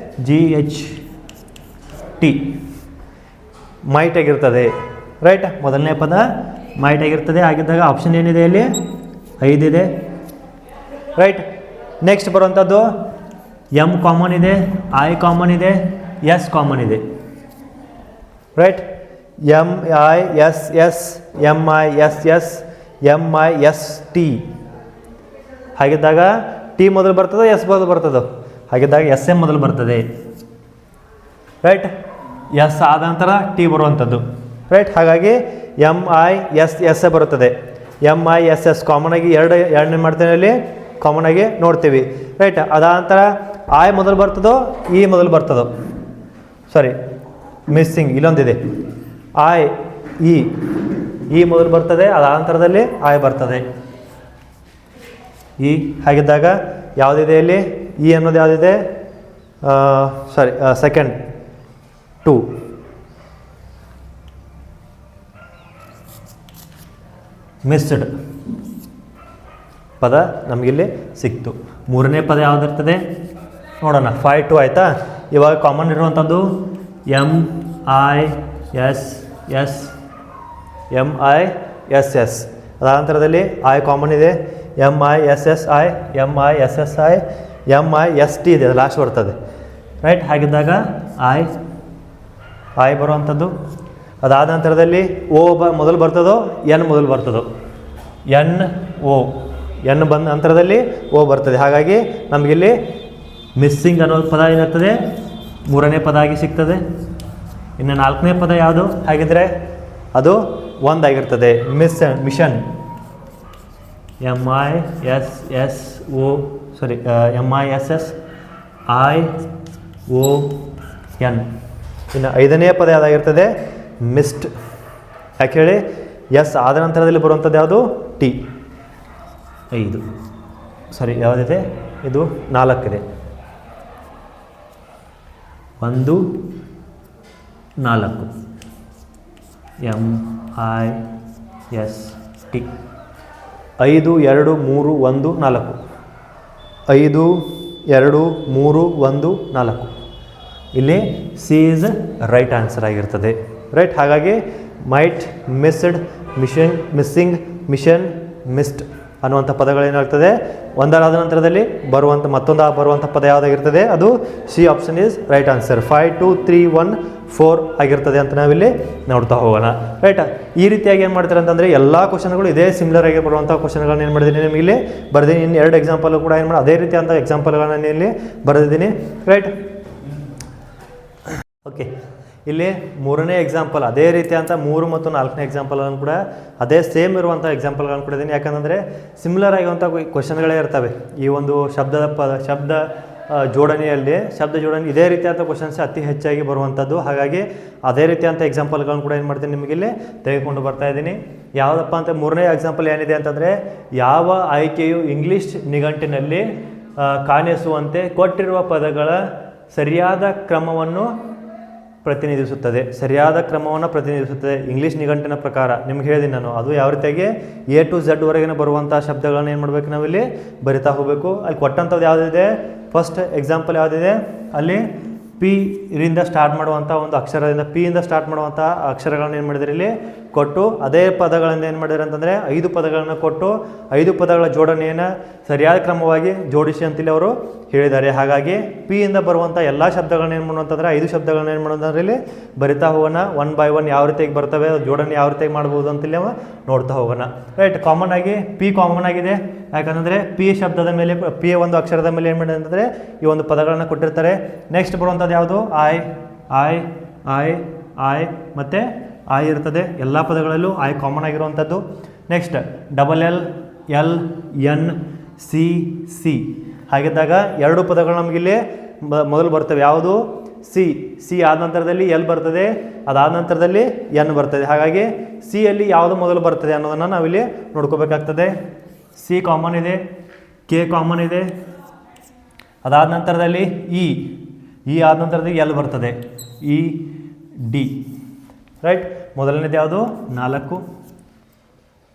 GHT ಮೈಟ್ ಆಗಿರ್ತದೆ, ರೈಟ್. ಮೊದಲನೇ ಪದ ಮೈಟ್ ಆಗಿರ್ತದೆ. ಆಗಿದ್ದಾಗ ಆಪ್ಷನ್ ಏನಿದೆ ಇಲ್ಲಿ 5 ಇದೆ, ರೈಟ್. ನೆಕ್ಸ್ಟ್ ಬರುವಂಥದ್ದು ಎಮ್ ಕಾಮನ್ ಇದೆ, ಐ ಕಾಮನ್ ಇದೆ, ಎಸ್ ಕಾಮನ್ ಇದೆ, right. M I S S, M I S S, M I S T. ಹಾಗಿದ್ದಾಗ ಟಿ ಮೊದಲು ಬರ್ತದೆ, ಎಸ್ ಮೊದಲು ಬರ್ತದೆ. ಹಾಗಿದ್ದಾಗ ಎಸ್ ಎಮ್ ಮೊದಲು ಬರ್ತದೆ, ರೈಟ್. ಎಸ್ ಆದ ನಂತರ ಟಿ ಬರುವಂಥದ್ದು, ರೈಟ್. ಹಾಗಾಗಿ ಎಮ್ ಐ ಎಸ್ ಎಸ್ ಬರುತ್ತದೆ. MISS ಕಾಮನ್ ಆಗಿ ಎರಡನೇ ಮಾಡ್ತೇನೆ ಅಲ್ಲಿ ಕಾಮನ್ ಆಗಿ ನೋಡ್ತೀವಿ, ರೈಟ್. ಅದಾದ ನಂತರ I ಮೊದಲು ಬರ್ತದೋ E ಮೊದಲು ಬರ್ತದೋ, ಸಾರಿ ಮಿಸ್ಸಿಂಗ್ ಇಲ್ಲೊಂದಿದೆ E ಮೊದಲು ಬರ್ತದೆ, ಅದಾದ ನಂತರದಲ್ಲಿ I ಬರ್ತದೆ. E ಹಾಗಿದ್ದಾಗ ಯಾವುದಿದೆ ಇಲ್ಲಿ E ಅನ್ನೋದು ಯಾವುದಿದೆ, ಸಾರಿ ಸೆಕೆಂಡ್ 2 ಮಿಸ್ಡ್ ಪದ ನಮಗಿಲ್ಲಿ ಸಿಕ್ತು. ಮೂರನೇ ಪದ ಯಾವುದಿರ್ತದೆ ನೋಡೋಣ. 5 2 ಆಯಿತಾ. ಇವಾಗ ಕಾಮನ್ ಇರುವಂಥದ್ದು MISS. ಅದಾದ ನಂತರದಲ್ಲಿ I ಕಾಮನ್ ಇದೆ, MISSI MIST ಇದೆ, ಲಾಸ್ಟ್ ಬರ್ತದೆ, ರೈಟ್. ಹಾಗಿದ್ದಾಗ I ಬರುವಂಥದ್ದು. ಅದಾದ ನಂತರದಲ್ಲಿ O ಮೊದಲು ಬರ್ತದೋ N ಮೊದಲು ಬರ್ತದೋ, N ಬಂದ ನಂತರದಲ್ಲಿ O ಬರ್ತದೆ. ಹಾಗಾಗಿ ನಮಗಿಲ್ಲಿ ಮಿಸ್ಸಿಂಗ್ ಅನ್ನೋ ಪದ ಏನಿರ್ತದೆ ಮೂರನೇ ಪದ ಆಗಿ ಸಿಗ್ತದೆ. ಇನ್ನು ನಾಲ್ಕನೇ ಪದ ಯಾವುದು ಹಾಗಿದ್ರೆ ಅದು ಒಂದಾಗಿರ್ತದೆ, ಮಿಷನ್ MISSION. ಇನ್ನು ಐದನೇ ಪದ ಯಾವುದಾಗಿರ್ತದೆ ಮಿಸ್ಡ್. ಯಾಕೆ ಹೇಳಿ, ಎಸ್ ಆದ ನಂತರದಲ್ಲಿ ಬರುವಂಥದ್ದು ಯಾವುದು T. 5 ಸರಿ ಯಾವುದಿದೆ, ಇದು 4 ಇದೆ, 1 4 MIST. 5 2 3 1 4 5 2 3 1 4 ಇಲ್ಲಿ ಸಿ ಈಸ್ ರೈಟ್ ಆನ್ಸರ್ ಆಗಿರ್ತದೆ, ರೈಟ್. ಹಾಗಾಗಿ might, missed, missing, mission, missed ಅನ್ನುವಂಥ ಪದಗಳೇನಾಗ್ತದೆ ಒಂದರಾದ ನಂತರದಲ್ಲಿ ಮತ್ತೊಂದು ಬರುವಂಥ ಪದ ಯಾವುದಾಗಿರ್ತದೆ ಅದು C option is right answer. 5 2 3 1 4 ಆಗಿರ್ತದೆ ಅಂತ ನಾವಿಲ್ಲಿ ನೋಡ್ತಾ ಹೋಗೋಣ, ರೈಟ್. ಈ ರೀತಿಯಾಗಿ ಏನು ಮಾಡ್ತಾರೆ ಅಂತಂದರೆ ಎಲ್ಲ ಕ್ವಶನ್ಗಳು ಇದೇ ಸಿಮಿಲರ್ ಆಗಿ ಬರುವಂಥ ಕ್ವಶನ್ಗಳನ್ನ ಏನು ಮಾಡಿದ್ದೀನಿ ನಿಮಗೆ ಇಲ್ಲಿ ಬರೆದೀನಿ. ಇನ್ನು 2 ಎಕ್ಸಾಂಪಲ್ ಕೂಡ ಏನು ಮಾಡಿ ಅದೇ ರೀತಿಯಾದಂಥ ಎಕ್ಸಾಂಪಲ್ಗಳನ್ನ ಇಲ್ಲಿ ಬರೆದಿದ್ದೀನಿ, ರೈಟ್. ಓಕೆ, ಇಲ್ಲಿ ಮೂರನೇ ಎಕ್ಸಾಂಪಲ್ ಅದೇ ರೀತಿಯಾದಂಥ 3 ಮತ್ತು 4ನೇ ಎಕ್ಸಾಂಪಲ್ಗಳನ್ನು ಕೂಡ ಅದೇ ಸೇಮ್ ಇರುವಂಥ ಎಕ್ಸಾಂಪಲ್ಗಳನ್ನು ಕೂಡ ಇದ್ದೀನಿ. ಯಾಕಂದರೆ ಸಿಮಿಲರ್ ಆಗಿರುವಂಥ ಕ್ವಶನ್ಗಳೇ ಇರ್ತವೆ ಈ ಒಂದು ಶಬ್ದ ಜೋಡಣೆಯಲ್ಲಿ. ಶಬ್ದ ಜೋಡಣೆ ಇದೇ ರೀತಿಯಾದಂಥ ಕ್ವಶನ್ಸ್ ಅತಿ ಹೆಚ್ಚಾಗಿ ಬರುವಂಥದ್ದು. ಹಾಗಾಗಿ ಅದೇ ರೀತಿಯಾದಂಥ ಎಕ್ಸಾಂಪಲ್ಗಳನ್ನು ಕೂಡ ಏನು ಮಾಡ್ತೀನಿ ನಿಮಗಿಲ್ಲಿ ತೆಗೆದುಕೊಂಡು ಬರ್ತಾ ಇದ್ದೀನಿ. ಯಾವುದಪ್ಪ ಅಂತ ಮೂರನೇ ಎಕ್ಸಾಂಪಲ್ ಏನಿದೆ ಅಂತಂದರೆ, ಯಾವ ಆಯ್ಕೆಯು ಇಂಗ್ಲೀಷ್ ನಿಘಂಟಿನಲ್ಲಿ ಕಾಣಿಸುವಂತೆ ಕೊಟ್ಟಿರುವ ಪದಗಳ ಸರಿಯಾದ ಕ್ರಮವನ್ನು ಪ್ರತಿನಿಧಿಸುತ್ತದೆ. ಇಂಗ್ಲೀಷ್ ನಿಘಂಟಿನ ಪ್ರಕಾರ ನಿಮ್ಗೆ ಹೇಳಿದ್ದೀನಿ ನಾನು. ಅದು ಯಾವ ರೀತಿಯಾಗಿ A to Z ವರೆಗಿನ ಬರುವಂಥ ಶಬ್ದಗಳನ್ನ ಏನು ಮಾಡಬೇಕು ನಾವಿಲ್ಲಿ ಬರಿತಾ ಹೋಗಬೇಕು. ಅಲ್ಲಿ ಕೊಟ್ಟಂಥದ್ದು ಯಾವುದಿದೆ, ಫಸ್ಟ್ ಎಕ್ಸಾಂಪಲ್ ಯಾವುದಿದೆ ಅಲ್ಲಿ P ರಿಂದ ಸ್ಟಾರ್ಟ್ ಮಾಡುವಂಥ ಒಂದು ಅಕ್ಷರದಿಂದ, P ಇಂದ ಸ್ಟಾರ್ಟ್ ಮಾಡುವಂಥ ಅಕ್ಷರಗಳನ್ನ ಏನು ಮಾಡಿದರೆ ಇಲ್ಲಿ ಕೊಟ್ಟು, ಅದೇ ಪದಗಳಿಂದ ಏನು ಮಾಡಿದ್ದಾರೆ ಅಂತಂದರೆ 5 ಪದಗಳನ್ನು ಕೊಟ್ಟು 5 ಪದಗಳ ಜೋಡಣೆಯನ್ನು ಸರಿಯಾದ ಕ್ರಮವಾಗಿ ಜೋಡಿಸಿ ಅಂತೇಳಿ ಅವರು ಹೇಳಿದ್ದಾರೆ. ಹಾಗಾಗಿ P ಇಂದ ಬರುವಂಥ ಎಲ್ಲ ಶಬ್ದಗಳನ್ನ ಏನು ಮಾಡುವಂತಂದರೆ 5 ಶಬ್ದಗಳನ್ನ ಏನು ಮಾಡೋದಂದ್ರೆ ಇಲ್ಲಿ ಬರಿತಾ ಹೋಗೋಣ. 1 by 1 ಯಾವ ರೀತಿಯಾಗಿ ಬರ್ತವೆ, ಜೋಡಣೆ ಯಾವ ರೀತಿಯಾಗಿ ಮಾಡ್ಬೋದು ಅಂತೇಳಿ ನಾವು ನೋಡ್ತಾ ಹೋಗೋಣ, ರೈಟ್. ಕಾಮನ್ ಆಗಿ P ಕಾಮನ್ ಆಗಿದೆ. ಯಾಕಂದರೆ P ಶಬ್ದದ ಮೇಲೆ, P ಒಂದು ಅಕ್ಷರದ ಮೇಲೆ ಏನು ಮಾಡಿದೆ ಅಂತಂದರೆ ಈ ಒಂದು ಪದಗಳನ್ನು ಕೊಟ್ಟಿರ್ತಾರೆ. ನೆಕ್ಸ್ಟ್ ಬರುವಂಥದ್ದು ಯಾವುದು ಐ ಮತ್ತು I ಇರ್ತದೆ. ಎಲ್ಲ ಪದಗಳಲ್ಲೂ I ಕಾಮನ್ ಆಗಿರುವಂಥದ್ದು. ನೆಕ್ಸ್ಟ್ LL NC ಹಾಗಿದ್ದಾಗ 2 ಪದಗಳು ನಮಗಿಲ್ಲಿ ಮೊದಲು ಬರ್ತವೆ. ಯಾವುದು ಸಿ ಆದ ನಂತರದಲ್ಲಿ L ಬರ್ತದೆ, ಅದಾದ ನಂತರದಲ್ಲಿ N ಬರ್ತದೆ. ಹಾಗಾಗಿ ಸಿ ಅಲ್ಲಿ ಯಾವುದು ಮೊದಲು ಬರ್ತದೆ ಅನ್ನೋದನ್ನು ನಾವಿಲ್ಲಿ ನೋಡ್ಕೋಬೇಕಾಗ್ತದೆ. ಸಿ ಕಾಮನ್ ಇದೆ, ಕೆ ಕಾಮನ್ ಇದೆ, ಅದಾದ ನಂತರದಲ್ಲಿ ಇ ಆದ ನಂತರದಲ್ಲಿ L ಬರ್ತದೆ, ED, ರೈಟ್. ಮೊದಲನೇದು ಯಾವುದು 4,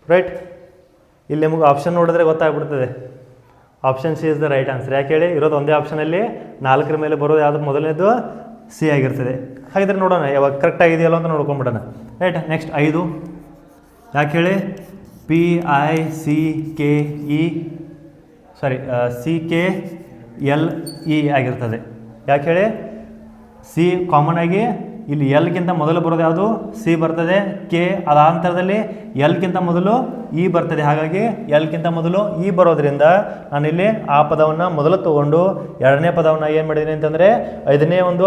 ರೈಟ್. ಇಲ್ಲಿ ನಿಮಗೆ ಆಪ್ಷನ್ ನೋಡಿದ್ರೆ ಗೊತ್ತಾಗ್ಬಿಡ್ತದೆ, option C is the right answer. ಯಾಕೆ ಹೇಳಿ, ಇರೋದು ಒಂದೇ ಆಪ್ಷನಲ್ಲಿ 4ರ ಮೇಲೆ ಬರೋದು ಯಾವುದು ಮೊದಲನೇದು ಸಿ ಆಗಿರ್ತದೆ. ಹಾಗಿದ್ರೆ ನೋಡೋಣ ಯಾವಾಗ ಕರೆಕ್ಟ್ ಆಗಿದೆಯಲ್ಲ ಅಂತ ನೋಡ್ಕೊಂಬಿಡೋಣ, ರೈಟ್. ನೆಕ್ಸ್ಟ್ 5 ಯಾಕೆ ಹೇಳಿ, CKLE ಆಗಿರ್ತದೆ. ಯಾಕೆ ಹೇಳಿ, ಸಿ ಕಾಮನ್ ಆಗಿ ಇಲ್ಲಿ ಎಲ್ಗಿಂತ ಮೊದಲು ಬರೋದು ಯಾವುದು ಸಿ ಬರ್ತದೆ, ಕೆ ಅದ ನಂತರದಲ್ಲಿ ಎಲ್ಗಿಂತ ಮೊದಲು ಇ ಬರ್ತದೆ. ಹಾಗಾಗಿ ಎಲ್ಗಿಂತ ಮೊದಲು ಇ ಬರೋದ್ರಿಂದ ನಾನಿಲ್ಲಿ ಆ ಪದವನ್ನು ಮೊದಲು ತೊಗೊಂಡು 2ನೇ ಪದವನ್ನು ಏನು ಮಾಡಿದ್ದೀನಿ ಅಂತಂದರೆ 5ನೇ ಒಂದು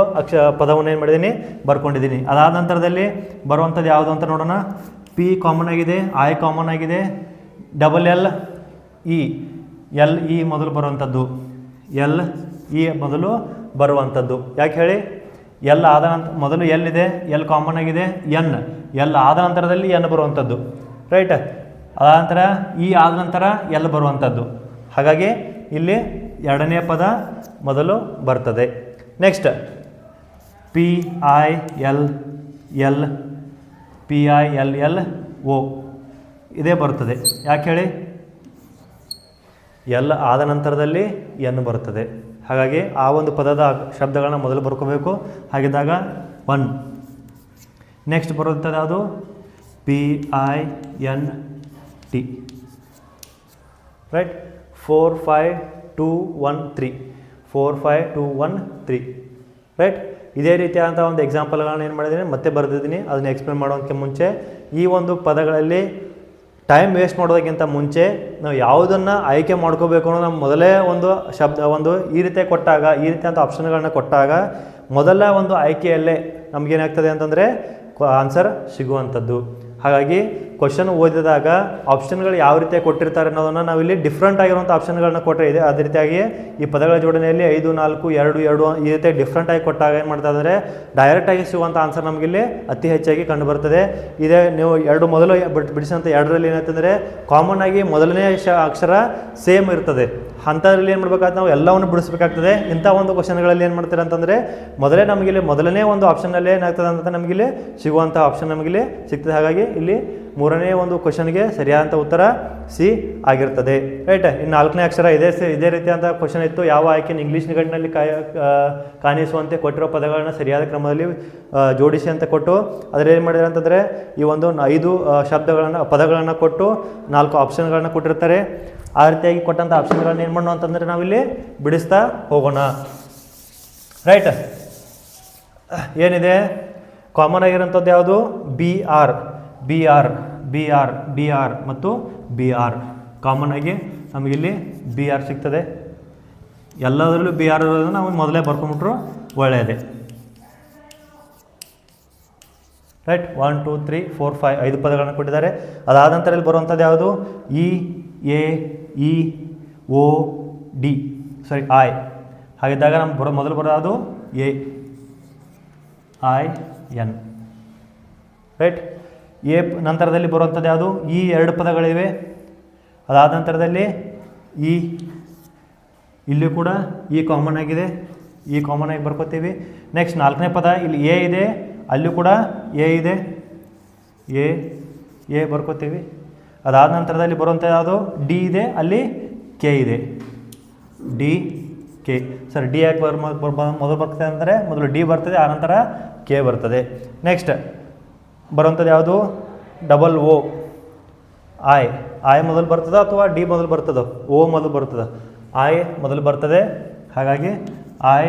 ಪದವನ್ನು ಏನು ಮಾಡಿದ್ದೀನಿ ಬರ್ಕೊಂಡಿದ್ದೀನಿ. ಅದಾದ ನಂತರದಲ್ಲಿ ಬರುವಂಥದ್ದು ಯಾವುದು ಅಂತ ನೋಡೋಣ. P ಕಾಮನ್ ಆಗಿದೆ, I ಕಾಮನ್ ಆಗಿದೆ, double L E, L E ಮೊದಲು ಬರುವಂಥದ್ದು, ಎಲ್ ಇ ಮೊದಲು ಬರುವಂಥದ್ದು. ಯಾಕೆ ಹೇಳಿ, ಎಲ್ ಆದ ನಂತರ ಮೊದಲು ಎಲ್ ಇದೆ, ಎಲ್ ಕಾಮನ್ ಆಗಿದೆ, ಎನ್, ಎಲ್ ಆದ ನಂತರದಲ್ಲಿ ಎನ್ ಬರುವಂಥದ್ದು, ರೈಟ್. ಅದಾದ ನಂತರ ಇ ಆದ ನಂತರ ಎಲ್ ಬರುವಂಥದ್ದು. ಹಾಗಾಗಿ ಇಲ್ಲಿ ಎರಡನೇ ಪದ ಮೊದಲು ಬರ್ತದೆ. Next P I L L, P I L L O ಇದೇ ಬರ್ತದೆ. ಯಾಕೆ ಹೇಳಿ, ಎಲ್ ಆದ ನಂತರದಲ್ಲಿ ಎನ್ ಬರ್ತದೆ. ಹಾಗಾಗಿ ಆ ಒಂದು ಪದದ ಶಬ್ದಗಳನ್ನ ಮೊದಲು ಬರ್ಕೋಬೇಕು. ಹಾಗಿದ್ದಾಗ 1. ನೆಕ್ಸ್ಟ್ ಬರುತ್ತದೆ ಅದು P I N T, right. 4 5 2 1 3, 4 5 2 1 3, right. ಇದೇ ರೀತಿಯಾದಂಥ ಒಂದು ಎಕ್ಸಾಂಪಲ್ಗಳನ್ನ ಏನು ಮಾಡಿದ್ದೀನಿ ಮತ್ತೆ ಬರೆದಿದ್ದೀನಿ. ಅದನ್ನು ಎಕ್ಸ್ಪ್ಲೇನ್ ಮಾಡೋದಕ್ಕೆ ಮುಂಚೆ ಈ ಒಂದು ಪದಗಳಲ್ಲಿ ಟೈಮ್ ವೇಸ್ಟ್ ಮಾಡೋದಕ್ಕಿಂತ ಮುಂಚೆ ನಾವು ಯಾವುದನ್ನು ಆಯ್ಕೆ ಮಾಡ್ಕೋಬೇಕು ಅನ್ನೋ ನಮ್ಮ ಮೊದಲೇ ಒಂದು ಒಂದು ಈ ರೀತಿ ಕೊಟ್ಟಾಗ, ಈ ರೀತಿಯಂಥ ಆಪ್ಷನ್ಗಳನ್ನ ಕೊಟ್ಟಾಗ ಮೊದಲ ಒಂದು ಆಯ್ಕೆಯಲ್ಲೇ ನಮಗೇನಾಗ್ತದೆ ಅಂತಂದರೆ ಆನ್ಸರ್ ಸಿಗುವಂಥದ್ದು. ಹಾಗಾಗಿ ಕ್ವಶನ್ ಓದಿದಾಗ ಆಪ್ಷನ್ಗಳು ಯಾವ ರೀತಿ ಕೊಟ್ಟಿರ್ತಾರೆ ಅನ್ನೋದನ್ನು ನಾವಿಲ್ಲಿ ಡಿಫ್ರೆಂಟ್ ಆಗಿರುವಂಥ ಆಪ್ಷನ್ಗಳನ್ನ ಕೊಟ್ಟರೆ ಇದೆ. ಅದೇ ರೀತಿಯಾಗಿ ಈ ಪದಗಳ ಜೋಡಣೆಯಲ್ಲಿ 5 4 2 2 ಈ ರೀತಿ ಡಿಫ್ರೆಂಟಾಗಿ ಕೊಟ್ಟಾಗ ಏನು ಮಾಡ್ತಾ ಅಂದರೆ ಡೈರೆಕ್ಟಾಗಿ ಸಿಗುವಂಥ ಆನ್ಸರ್ ನಮಗಿಲ್ಲಿ ಅತಿ ಹೆಚ್ಚಾಗಿ ಕಂಡುಬರ್ತದೆ. ಇದೇ ನೀವು ಮೊದಲು ಬಿಡಿಸಿದಂಥ ಎರಡರಲ್ಲಿ ಏನಾಯ್ತಂದರೆ ಕಾಮನ್ ಆಗಿ ಮೊದಲನೇ ಅಕ್ಷರ ಸೇಮ್ ಇರ್ತದೆ. ಅಂಥದ್ರಲ್ಲಿ ಏನು ಮಾಡಬೇಕಾಗ್ತದೆ, ನಾವು ಎಲ್ಲವನ್ನು ಬಿಡಿಸ್ಬೇಕಾಗ್ತದೆ. ಇಂಥ ಒಂದು ಕ್ವಶನ್ಗಳಲ್ಲಿ ಏನು ಮಾಡ್ತಾರೆ ಅಂತಂದರೆ ಮೊದಲನೇ ಒಂದು ಆಪ್ಷನ್ನಲ್ಲೇ ಏನಾಗ್ತದೆ ಅಂತ ನಮಗಿಲ್ಲಿ ಸಿಗುವಂಥ ಆಪ್ಷನ್ ನಮಗಿಲ್ಲಿ ಸಿಗ್ತದೆ. ಹಾಗಾಗಿ ಇಲ್ಲಿ ಮೂರನೇ ಒಂದು ಕ್ವಶನ್ಗೆ ಸರಿಯಾದಂಥ ಉತ್ತರ ಸಿ ಆಗಿರ್ತದೆ, ರೈಟ್. ಇನ್ನು 4ನೇ ಅಕ್ಷರ ಇದೇ ರೀತಿಯಾದಂಥ ಕ್ವಶನ್ ಇತ್ತು. ಯಾವ ಆಯ್ಕೆಯನ್ನು ಇಂಗ್ಲೀಷ್ ನಿಘಂಟಿನಲ್ಲಿ ಕಾಣಿಸುವಂತೆ ಕೊಟ್ಟಿರೋ ಪದಗಳನ್ನ ಸರಿಯಾದ ಕ್ರಮದಲ್ಲಿ ಜೋಡಿಸಿ ಅಂತ ಕೊಟ್ಟು ಅದರಲ್ಲಿ ಏನು ಮಾಡಿದ್ದಾರೆ ಅಂತಂದರೆ ಈ ಒಂದು 5 ಪದಗಳನ್ನು ಕೊಟ್ಟು 4 ಆಪ್ಷನ್ಗಳನ್ನು ಕೊಟ್ಟಿರ್ತಾರೆ. ಆ ರೀತಿಯಾಗಿ ಕೊಟ್ಟಂಥ ಆಪ್ಷನ್ಗಳನ್ನ ಏನು ಮಾಡೋಣ ಅಂತಂದರೆ ನಾವಿಲ್ಲಿ ಬಿಡಿಸ್ತಾ ಹೋಗೋಣ, ರೈಟ್. ಏನಿದೆ ಕಾಮನ್ ಆಗಿರೋಂಥದ್ದು ಯಾವುದು, B R B R B R B R ಮತ್ತು ಬಿ ಆರ್. ಕಾಮನ್ ಆಗಿ ನಮಗಿಲ್ಲಿ ಬಿ ಆರ್ ಸಿಗ್ತದೆ. ಎಲ್ಲದರಲ್ಲೂ ಬಿ ಆರ್ ಇರೋದನ್ನು ನಾವು ಮೊದಲೇ ಬರ್ಕೊಂಬಿಟ್ರು ಒಳ್ಳೆಯದೇ, ರೈಟ್. 1 2 3 4 5 5 ಪದಗಳನ್ನು ಕೊಟ್ಟಿದ್ದಾರೆ. ಅದಾದ ನಂತರ ಇಲ್ಲಿ ಬರುವಂಥದ್ದು ಯಾವುದು, E A E O D, sorry I. ಹಾಗಿದ್ದಾಗ ನಮ್ಗೆ ಮೊದಲು ಬರೋದು A I N, right. A ನಂತರದಲ್ಲಿ ಬರುವಂಥದ್ದು ಯಾವುದು, ಈ 2 ಪದಗಳಿವೆ. ಅದಾದ ನಂತರದಲ್ಲಿ ಇ, ಇಲ್ಲಿ ಕೂಡ ಇ ಕಾಮನ್ ಆಗಿದೆ, ಇ ಕಾಮನ್ ಆಗಿ ಬರ್ಕೋತೀವಿ. ನೆಕ್ಸ್ಟ್ 4ನೇ ಪದ ಇಲ್ಲಿ ಎ ಇದೆ, ಅಲ್ಲಿ ಕೂಡ ಎ ಇದೆ, ಎ ಬರ್ಕೋತೀವಿ. ಅದಾದ ನಂತರದಲ್ಲಿ ಬರುವಂಥ ಯಾವುದು, ಡಿ ಇದೆ, ಅಲ್ಲಿ ಕೆ ಇದೆ, ಡಿ ಕೆ. ಸರ್ ಡಿ ಯಾಕೆ ಮೊದಲು ಬರ್ತದೆ ಅಂದರೆ ಮೊದಲು ಡಿ ಬರ್ತದೆ, ಆನಂತರ ಕೆ ಬರ್ತದೆ. ನೆಕ್ಸ್ಟ್ ಬರುವಂಥದ್ದು ಯಾವುದು, ಡಬಲ್ ಓ ಐ ಮೊದಲು ಬರ್ತದೆ ಅಥವಾ ಡಿ ಮೊದಲು ಬರ್ತದೋ, ಓ ಮೊದಲು ಬರ್ತದೆ, ಐ ಮೊದಲು ಬರ್ತದೆ. ಹಾಗಾಗಿ I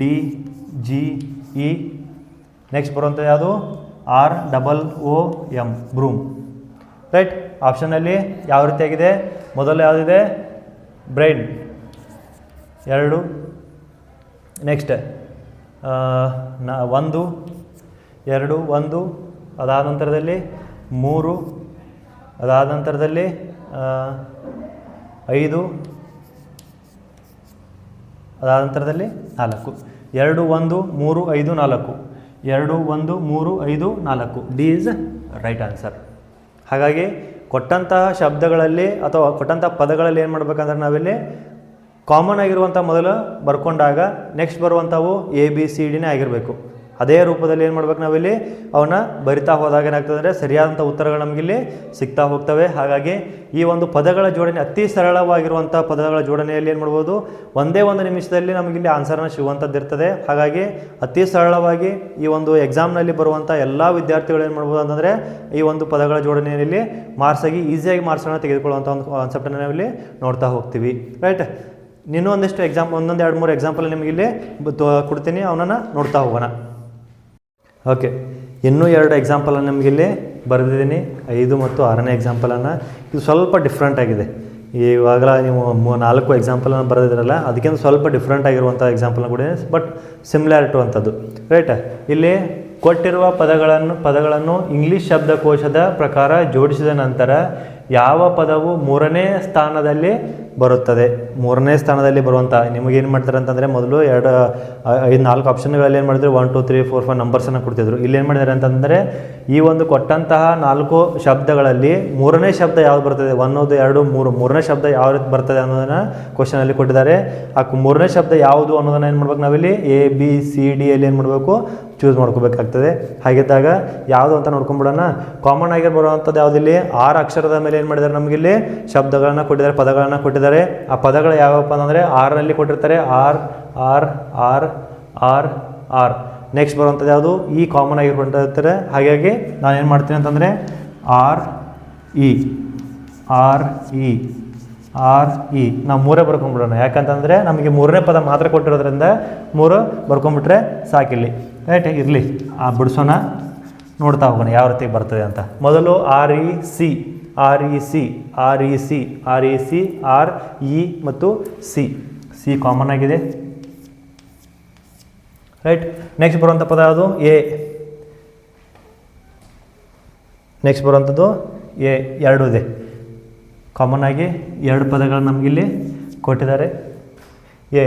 D G E. Next ಬರುವಂಥದ್ದು ಯಾವುದು, R double O M, broom, right. ಆಪ್ಷನಲ್ಲಿ ಯಾವ ರೀತಿಯಾಗಿದೆ, ಮೊದಲು ಯಾವುದಿದೆ, ಬ್ರೈನ್ 2. ನೆಕ್ಸ್ಟ್ 1 2 1, ಅದಾದ ನಂತರದಲ್ಲಿ 3, ಅದಾದ ನಂತರದಲ್ಲಿ 5, ಅದಾದ ನಂತರದಲ್ಲಿ 4. 2 1 3 5 4, 2 1 3 5 4. D is right answer. ಹಾಗಾಗಿ ಕೊಟ್ಟಂತಹ ಶಬ್ದಗಳಲ್ಲಿ ಅಥವಾ ಕೊಟ್ಟಂಥ ಪದಗಳಲ್ಲಿ ಏನು ಮಾಡಬೇಕಂದ್ರೆ ನಾವಿಲ್ಲಿ ಕಾಮನ್ ಆಗಿರುವಂಥ ಮೊದಲು ಬರ್ಕೊಂಡಾಗ ನೆಕ್ಸ್ಟ್ ಬರುವಂಥವು ಎ ಬಿ ಸಿ ಡಿನೇ ಆಗಿರಬೇಕು. ಅದೇ ರೂಪದಲ್ಲಿ ಏನು ಮಾಡ್ಬೇಕು, ನಾವಿಲ್ಲಿ ಅವನ್ನ ಬರಿತಾ ಹೋದಾಗ ಏನಾಗ್ತದೆ ಅಂದರೆ ಸರಿಯಾದಂಥ ಉತ್ತರಗಳು ನಮಗಿಲ್ಲಿ ಸಿಗ್ತಾ ಹೋಗ್ತವೆ. ಹಾಗಾಗಿ ಈ ಒಂದು ಪದಗಳ ಜೋಡಣೆ ಅತಿ ಸರಳವಾಗಿರುವಂಥ ಪದಗಳ ಜೋಡಣೆಯಲ್ಲಿ ಏನು ಮಾಡ್ಬೋದು, ಒಂದೇ ಒಂದು ನಿಮಿಷದಲ್ಲಿ ನಮಗಿಲ್ಲಿ ಆನ್ಸರ್ನ ಸಿಗುವಂಥದ್ದು ಇರ್ತದೆ. ಹಾಗಾಗಿ ಅತಿ ಸರಳವಾಗಿ ಈ ಒಂದು ಎಕ್ಸಾಮ್ನಲ್ಲಿ ಬರುವಂಥ ಎಲ್ಲ ವಿದ್ಯಾರ್ಥಿಗಳು ಏನು ಮಾಡ್ಬೋದು ಅಂತಂದರೆ ಈ ಒಂದು ಪದಗಳ ಜೋಡಣೆಯಲ್ಲಿ ಮಾರ್ಕ್ಸಾಗಿ ಈಸಿಯಾಗಿ ಮಾರ್ಕ್ಸನ್ನು ತೆಗೆದುಕೊಳ್ಳುವಂಥ ಒಂದು ಕಾನ್ಸೆಪ್ಟನ್ನು ನಾವಿಲ್ಲಿ ನೋಡ್ತಾ ಹೋಗ್ತೀವಿ, ರೈಟ್. ಇನ್ನೂ ಒಂದಿಷ್ಟು ಒಂದೊಂದು 2-3 ಎಕ್ಸಾಂಪಲ್ ನಿಮಗಿಲ್ಲಿ ಕೊಡ್ತೀನಿ, ಅವನನ್ನು ನೋಡ್ತಾ ಹೋಗೋಣ. ಓಕೆ, ಇನ್ನೂ 2 ಎಕ್ಸಾಂಪಲನ್ನು ನಿಮಗಿಲ್ಲಿ ಬರೆದಿದ್ದೀನಿ, 5 ಮತ್ತು 6ನೇ ಎಕ್ಸಾಂಪಲನ್ನು. ಇದು ಸ್ವಲ್ಪ ಡಿಫ್ರೆಂಟ್ ಆಗಿದೆ. ಇವಾಗಲ ನೀವು 4 ಎಕ್ಸಾಂಪಲನ್ನು ಬರೆದಿದ್ರಲ್ಲ, ಅದಕ್ಕಿಂತ ಸ್ವಲ್ಪ ಡಿಫ್ರೆಂಟ್ ಆಗಿರುವಂಥ ಎಕ್ಸಾಂಪಲ್ನ ಕೂಡ ಬಟ್ ಸಿಮಿಲಾರಿಟಿ ಅಂಥದ್ದು, ರೈಟ್. ಇಲ್ಲಿ ಕೊಟ್ಟಿರುವ ಪದಗಳನ್ನು ಇಂಗ್ಲೀಷ್ ಶಬ್ದಕೋಶದ ಪ್ರಕಾರ ಜೋಡಿಸಿದ ನಂತರ ಯಾವ ಪದವು ಮೂರನೇ ಸ್ಥಾನದಲ್ಲಿ ಬರುತ್ತದೆ. ಮೂರನೇ ಸ್ಥಾನದಲ್ಲಿ ಬರುವಂಥ ನಿಮಗೇನು ಮಾಡ್ತಾರೆ ಅಂತಂದರೆ ಮೊದಲು 4 ಆಪ್ಷನ್ಗಳಲ್ಲಿ ಏನು ಮಾಡಿದ್ರು 1 2 3 4 5 ನಂಬರ್ಸನ್ನು ಕೊಡ್ತಿದ್ರು. ಇಲ್ಲಿ ಏನು ಮಾಡಿದ್ದಾರೆ ಅಂತಂದರೆ ಈ ಒಂದು ಕೊಟ್ಟಂತಹ 4 ಶಬ್ದಗಳಲ್ಲಿ ಮೂರನೇ ಶಬ್ದ ಯಾವ್ದು ಬರ್ತದೆ, 1 2 3 ಮೂರನೇ ಶಬ್ದ ಯಾವ ರೀತಿ ಬರ್ತದೆ ಅನ್ನೋದನ್ನು ಕ್ವಶನಲ್ಲಿ ಕೊಟ್ಟಿದ್ದಾರೆ. ಆ ಮೂರನೇ ಶಬ್ದ ಯಾವುದು ಅನ್ನೋದನ್ನು ಏನು ಮಾಡ್ಬೇಕು, ನಾವಿಲ್ಲಿ ABCD ಅಲ್ಲಿ ಏನು ಮಾಡಬೇಕು, ಚೂಸ್ ಮಾಡ್ಕೋಬೇಕಾಗ್ತದೆ. ಹಾಗಿದ್ದಾಗ ಯಾವುದು ಅಂತ ನೋಡ್ಕೊಂಡ್ಬಿಡೋಣ. ಕಾಮನ್ ಆಗಿ ಬರುವಂಥದ್ದು ಯಾವುದಿಲ್ಲಿ 6 ಅಕ್ಷರದ ಮೇಲೆ ಏನು ಮಾಡಿದ್ದಾರೆ, ನಮಗಿಲ್ಲಿ ಶಬ್ದಗಳನ್ನು ಕೊಟ್ಟಿದ್ದಾರೆ, ಪದಗಳನ್ನು ಕೊಟ್ಟಿದ್ದಾರೆ. ಆ ಪದಗಳು ಯಾವಪ್ಪ ಅಂತಂದರೆ 6ರಲ್ಲಿ ಕೊಟ್ಟಿರ್ತಾರೆ. R R R R R next ಬರುವಂಥದ್ದು ಯಾವುದು ಈ ಕಾಮನ್ ಆಗಿ ಕೊಟ್ಟಿರ್ತಾರೆ. ಹಾಗಾಗಿ ನಾನು ಏನು ಮಾಡ್ತೀನಿ ಅಂತಂದರೆ ಆರ್ ಇ ನಾವು ಮೂರೇ ಬರ್ಕೊಂಡ್ಬಿಡೋಣ. ಯಾಕಂತಂದರೆ ನಮಗೆ ಮೂರನೇ ಪದ ಮಾತ್ರ ಕೊಟ್ಟಿರೋದ್ರಿಂದ 3 ಬರ್ಕೊಂಡ್ಬಿಟ್ರೆ ಸಾಕಿಲ್ಲಿ. ರೈಟ್, ಇರಲಿ ಬಿಡಿಸೋಣ, ನೋಡ್ತಾ ಹೋಗೋಣ ಯಾವ ರೀತಿ ಬರ್ತದೆ ಅಂತ. ಮೊದಲು R E C R E ಮತ್ತು ಸಿ ಕಾಮನ್ ಆಗಿದೆ. ರೈಟ್, ನೆಕ್ಸ್ಟ್ ಬರುವಂಥ ಪದ ಯಾವುದು ಎ. ನೆಕ್ಸ್ಟ್ ಬರುವಂಥದ್ದು ಎ, 2 ಇದೆ. ಕಾಮನ್ ಆಗಿ 2 ಪದಗಳು ನಮಗಿಲ್ಲಿ ಕೊಟ್ಟಿದ್ದಾರೆ. ಎ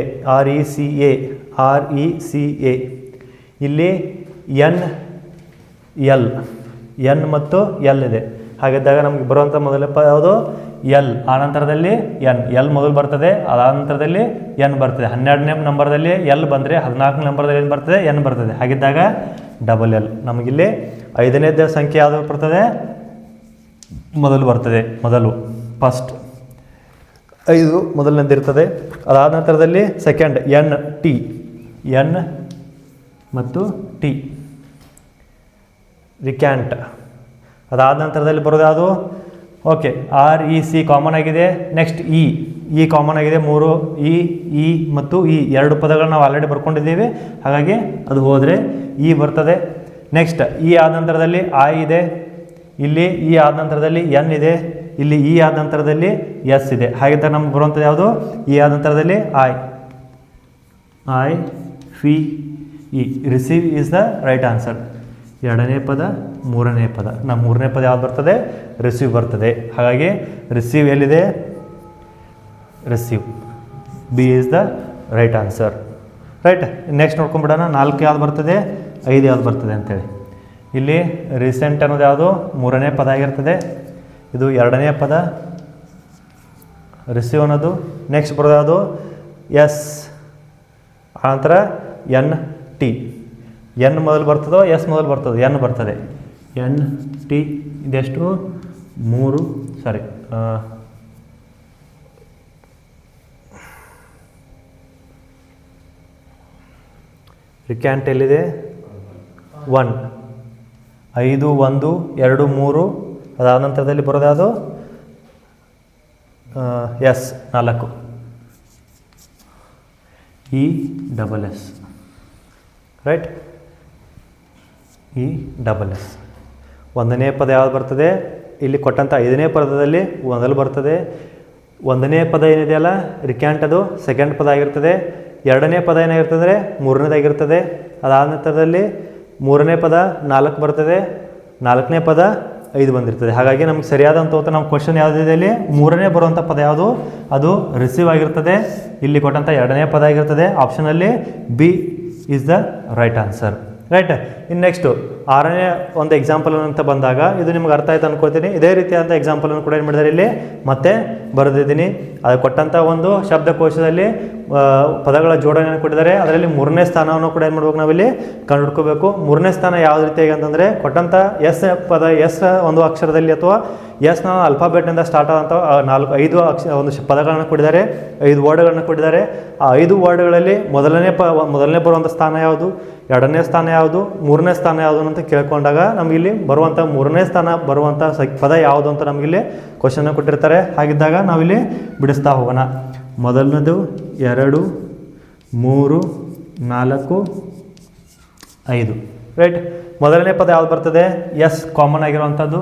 RECA ಇಲ್ಲಿ ಎನ್ ಮತ್ತು ಎಲ್ ಇದೆ. ಹಾಗಿದ್ದಾಗ ನಮಗೆ ಬರುವಂಥ ಮೊದಲ ಪದ ಯಾವುದು ಎಲ್. ಆನಂತರದಲ್ಲಿ ಎಲ್ ಮೊದಲು ಬರ್ತದೆ, ಅದಾನಂತರದಲ್ಲಿ ಎನ್ ಬರ್ತದೆ. 12ನೇ ನಂಬರ್ದಲ್ಲಿ ಎಲ್ ಬಂದರೆ 14ನೇ ನಂಬರ್ದಲ್ಲಿ ಏನು ಬರ್ತದೆ, ಎನ್ ಬರ್ತದೆ. ಹಾಗಿದ್ದಾಗ ಡಬಲ್ ಎಲ್. ನಮಗಿಲ್ಲಿ 5ನೇ ಸಂಖ್ಯೆ ಯಾವುದು ಬರ್ತದೆ, ಮೊದಲು ಬರ್ತದೆ. ಫಸ್ಟ್ 5 ಮೊದಲನೇದಿರ್ತದೆ. ಅದಾದ ನಂತರದಲ್ಲಿ ಸೆಕೆಂಡ್ ಎನ್ ಮತ್ತು ಟಿ ರಿಕ್ಯಾಂಟ್. ಅದಾದ ನಂತರದಲ್ಲಿ ಬರೋದು ಯಾವುದು, ಓಕೆ REC ಕಾಮನ್ ಆಗಿದೆ. ನೆಕ್ಸ್ಟ್ ಇ ಕಾಮನ್ ಆಗಿದೆ. 3 ಇ ಮತ್ತು 2 ಪದಗಳು ನಾವು ಆಲ್ರೆಡಿ ಬರ್ಕೊಂಡಿದ್ದೀವಿ, ಹಾಗಾಗಿ ಅದು ಹೋದರೆ ಇ ಬರ್ತದೆ. ನೆಕ್ಸ್ಟ್ ಇ ಆದ ನಂತರದಲ್ಲಿ ಐ ಇದೆ. ಇಲ್ಲಿ ಇ ಆದ ನಂತರದಲ್ಲಿ ಎನ್ ಇದೆ. ಇಲ್ಲಿ ಇ ಆದ ನಂತರದಲ್ಲಿ ಎಸ್ ಇದೆ. ಹಾಗಿದ್ದಾಗ ನಮ್ಗೆ ಬರುವಂಥದ್ದು ಯಾವುದು ಇ ಆದ ನಂತರದಲ್ಲಿ receive is the right answer. 2ನೇ ಪದ, 3ನೇ ಪದ. ನಮ್ಮ 3ನೇ ಪದ ಯಾವ್ದು ಬರ್ತದೆ, ರಿಸೀವ್ ಬರ್ತದೆ. ಹಾಗಾಗಿ ರಿಸೀವ್ ಎಲ್ಲಿದೆ, receive B is the right answer. Right, next ನೋಡ್ಕೊಂಡ್ಬಿಡೋಣ. 4 ಯಾವ್ದು ಬರ್ತದೆ, 5 ಯಾವ್ದು ಬರ್ತದೆ ಅಂತೇಳಿ. ಇಲ್ಲಿ ರೀಸೆಂಟ್ ಅನ್ನೋದು ಯಾವುದು 3ನೇ ಪದ ಆಗಿರ್ತದೆ. ಇದು 2ನೇ ಪದ, ರಿಸೀವ್ ಅನ್ನೋದು. ನೆಕ್ಸ್ಟ್ ಬರೋದು ಯಾವುದು ಎಸ್, ಆನಂತರ NT. ಎನ್ ಮೊದಲು ಬರ್ತದೋ ಎಸ್ ಮೊದಲು ಬರ್ತದೋ, ಎನ್ ಬರ್ತದೆ. NT ಇದೆಷ್ಟು 3 ಸಾರಿ ರಿಕ್ಯಾಂಟ್ ಎಲ್ಲಿದೆ 1 5 1 2 3. ಅದಾದ ನಂತರದಲ್ಲಿ ಬರೋದು ಯಾವುದು ಎಸ್ 4 ESS. Right, ESS. 1ನೇ ಪದ ಯಾವ್ದು ಬರ್ತದೆ, ಇಲ್ಲಿ ಕೊಟ್ಟಂಥ 5ನೇ ಪದದಲ್ಲಿ ಮೊದಲು ಬರ್ತದೆ. 1ನೇ ಪದ ಏನಿದೆಯಲ್ಲ ರಿಕ್ಯಾಂಟ್, ಅದು ಸೆಕೆಂಡ್ ಪದ ಆಗಿರ್ತದೆ. 2ನೇ ಪದ ಏನಾಗಿರ್ತದೆ, 3ನೇದಾಗಿರ್ತದೆ. ಅದಾದ ನಂತರದಲ್ಲಿ 3ನೇ ಪದ 4 ಬರ್ತದೆ. 4ನೇ ಪದ 5 ಬಂದಿರ್ತದೆ. ಹಾಗಾಗಿ ನಮ್ಗೆ ಸರಿಯಾದಂಥ ನಮ್ಮ ಕ್ವಶನ್ ಯಾವುದಿದೆ, ಇಲ್ಲಿ 3ನೇ ಬರುವಂಥ ಪದ ಯಾವುದು, ಅದು ರಿಸೀವ್ ಆಗಿರ್ತದೆ. ಇಲ್ಲಿ ಕೊಟ್ಟಂಥ 2ನೇ ಪದ ಆಗಿರ್ತದೆ. ಆಪ್ಷನಲ್ಲಿ B is the right answer. Right, ಇನ್ನು ನೆಕ್ಸ್ಟು 6ನೇ ಒಂದು ಎಕ್ಸಾಂಪಲ್ ಅಂತ ಬಂದಾಗ ಇದು ನಿಮ್ಗೆ ಅರ್ಥ ಆಯ್ತು ಅನ್ಕೋತೀನಿ. ಇದೇ ರೀತಿಯಾದಂಥ ಎಕ್ಸಾಂಪಲನ್ನು ಕೂಡ ಏನು ಮಾಡಿದ್ದಾರೆ, ಇಲ್ಲಿ ಮತ್ತೆ ಬರೆದಿದ್ದೀನಿ. ಅದು ಕೊಟ್ಟಂಥ ಒಂದು ಶಬ್ದಕೋಶದಲ್ಲಿ ಪದಗಳ ಜೋಡಣೆಯನ್ನು ಕೊಟ್ಟಿದ್ದಾರೆ. ಅದರಲ್ಲಿ 3ನೇ ಸ್ಥಾನವನ್ನು ಕೂಡ ಏನು ಮಾಡ್ಬೇಕು, ನಾವಿಲ್ಲಿ ಕಂಡುಹಿಡ್ಕೋಬೇಕು. 3ನೇ ಸ್ಥಾನ ಯಾವ ರೀತಿಯಾಗಿ ಅಂತಂದರೆ ಕೊಟ್ಟಂಥ ಎಸ್ ಪದ, ಎಸ್ ಒಂದು ಅಕ್ಷರದಲ್ಲಿ ಅಥವಾ ಎಸ್ನ ಅಲ್ಫಾಬೆಟ್ನಿಂದ ಸ್ಟಾರ್ಟ್ ಆದಂಥ 5 ಒಂದು ಪದಗಳನ್ನು ಕೊಟ್ಟಿದ್ದಾರೆ, 5 ವರ್ಡ್ಗಳನ್ನು ಕೊಟ್ಟಿದ್ದಾರೆ. ಆ 5 ವರ್ಡ್ಗಳಲ್ಲಿ ಮೊದಲನೇ ಬರುವಂಥ ಸ್ಥಾನ ಯಾವುದು, 2ನೇ ಸ್ಥಾನ ಯಾವುದು, 3ನೇ ಸ್ಥಾನ ಯಾವುದು ಅಂತ ಕೇಳ್ಕೊಂಡಾಗ ನಮಗಿಲ್ಲಿ ಬರುವಂಥ 3ನೇ ಸ್ಥಾನ ಬರುವಂಥ ಪದ ಯಾವುದು ಅಂತ ನಮಗಿಲ್ಲಿ ಕ್ವಶನ್ನ ಕೊಟ್ಟಿರ್ತಾರೆ. ಹಾಗಿದ್ದಾಗ ನಾವಿಲ್ಲಿ ಬಿಡಿಸ್ತಾ ಹೋಗೋಣ. ಮೊದಲನೇದು 2 3 4 5. ರೈಟ್, ಮೊದಲನೇ ಪದ ಯಾವ್ದು ಬರ್ತದೆ, ಎಸ್ ಕಾಮನ್ ಆಗಿರುವಂಥದ್ದು.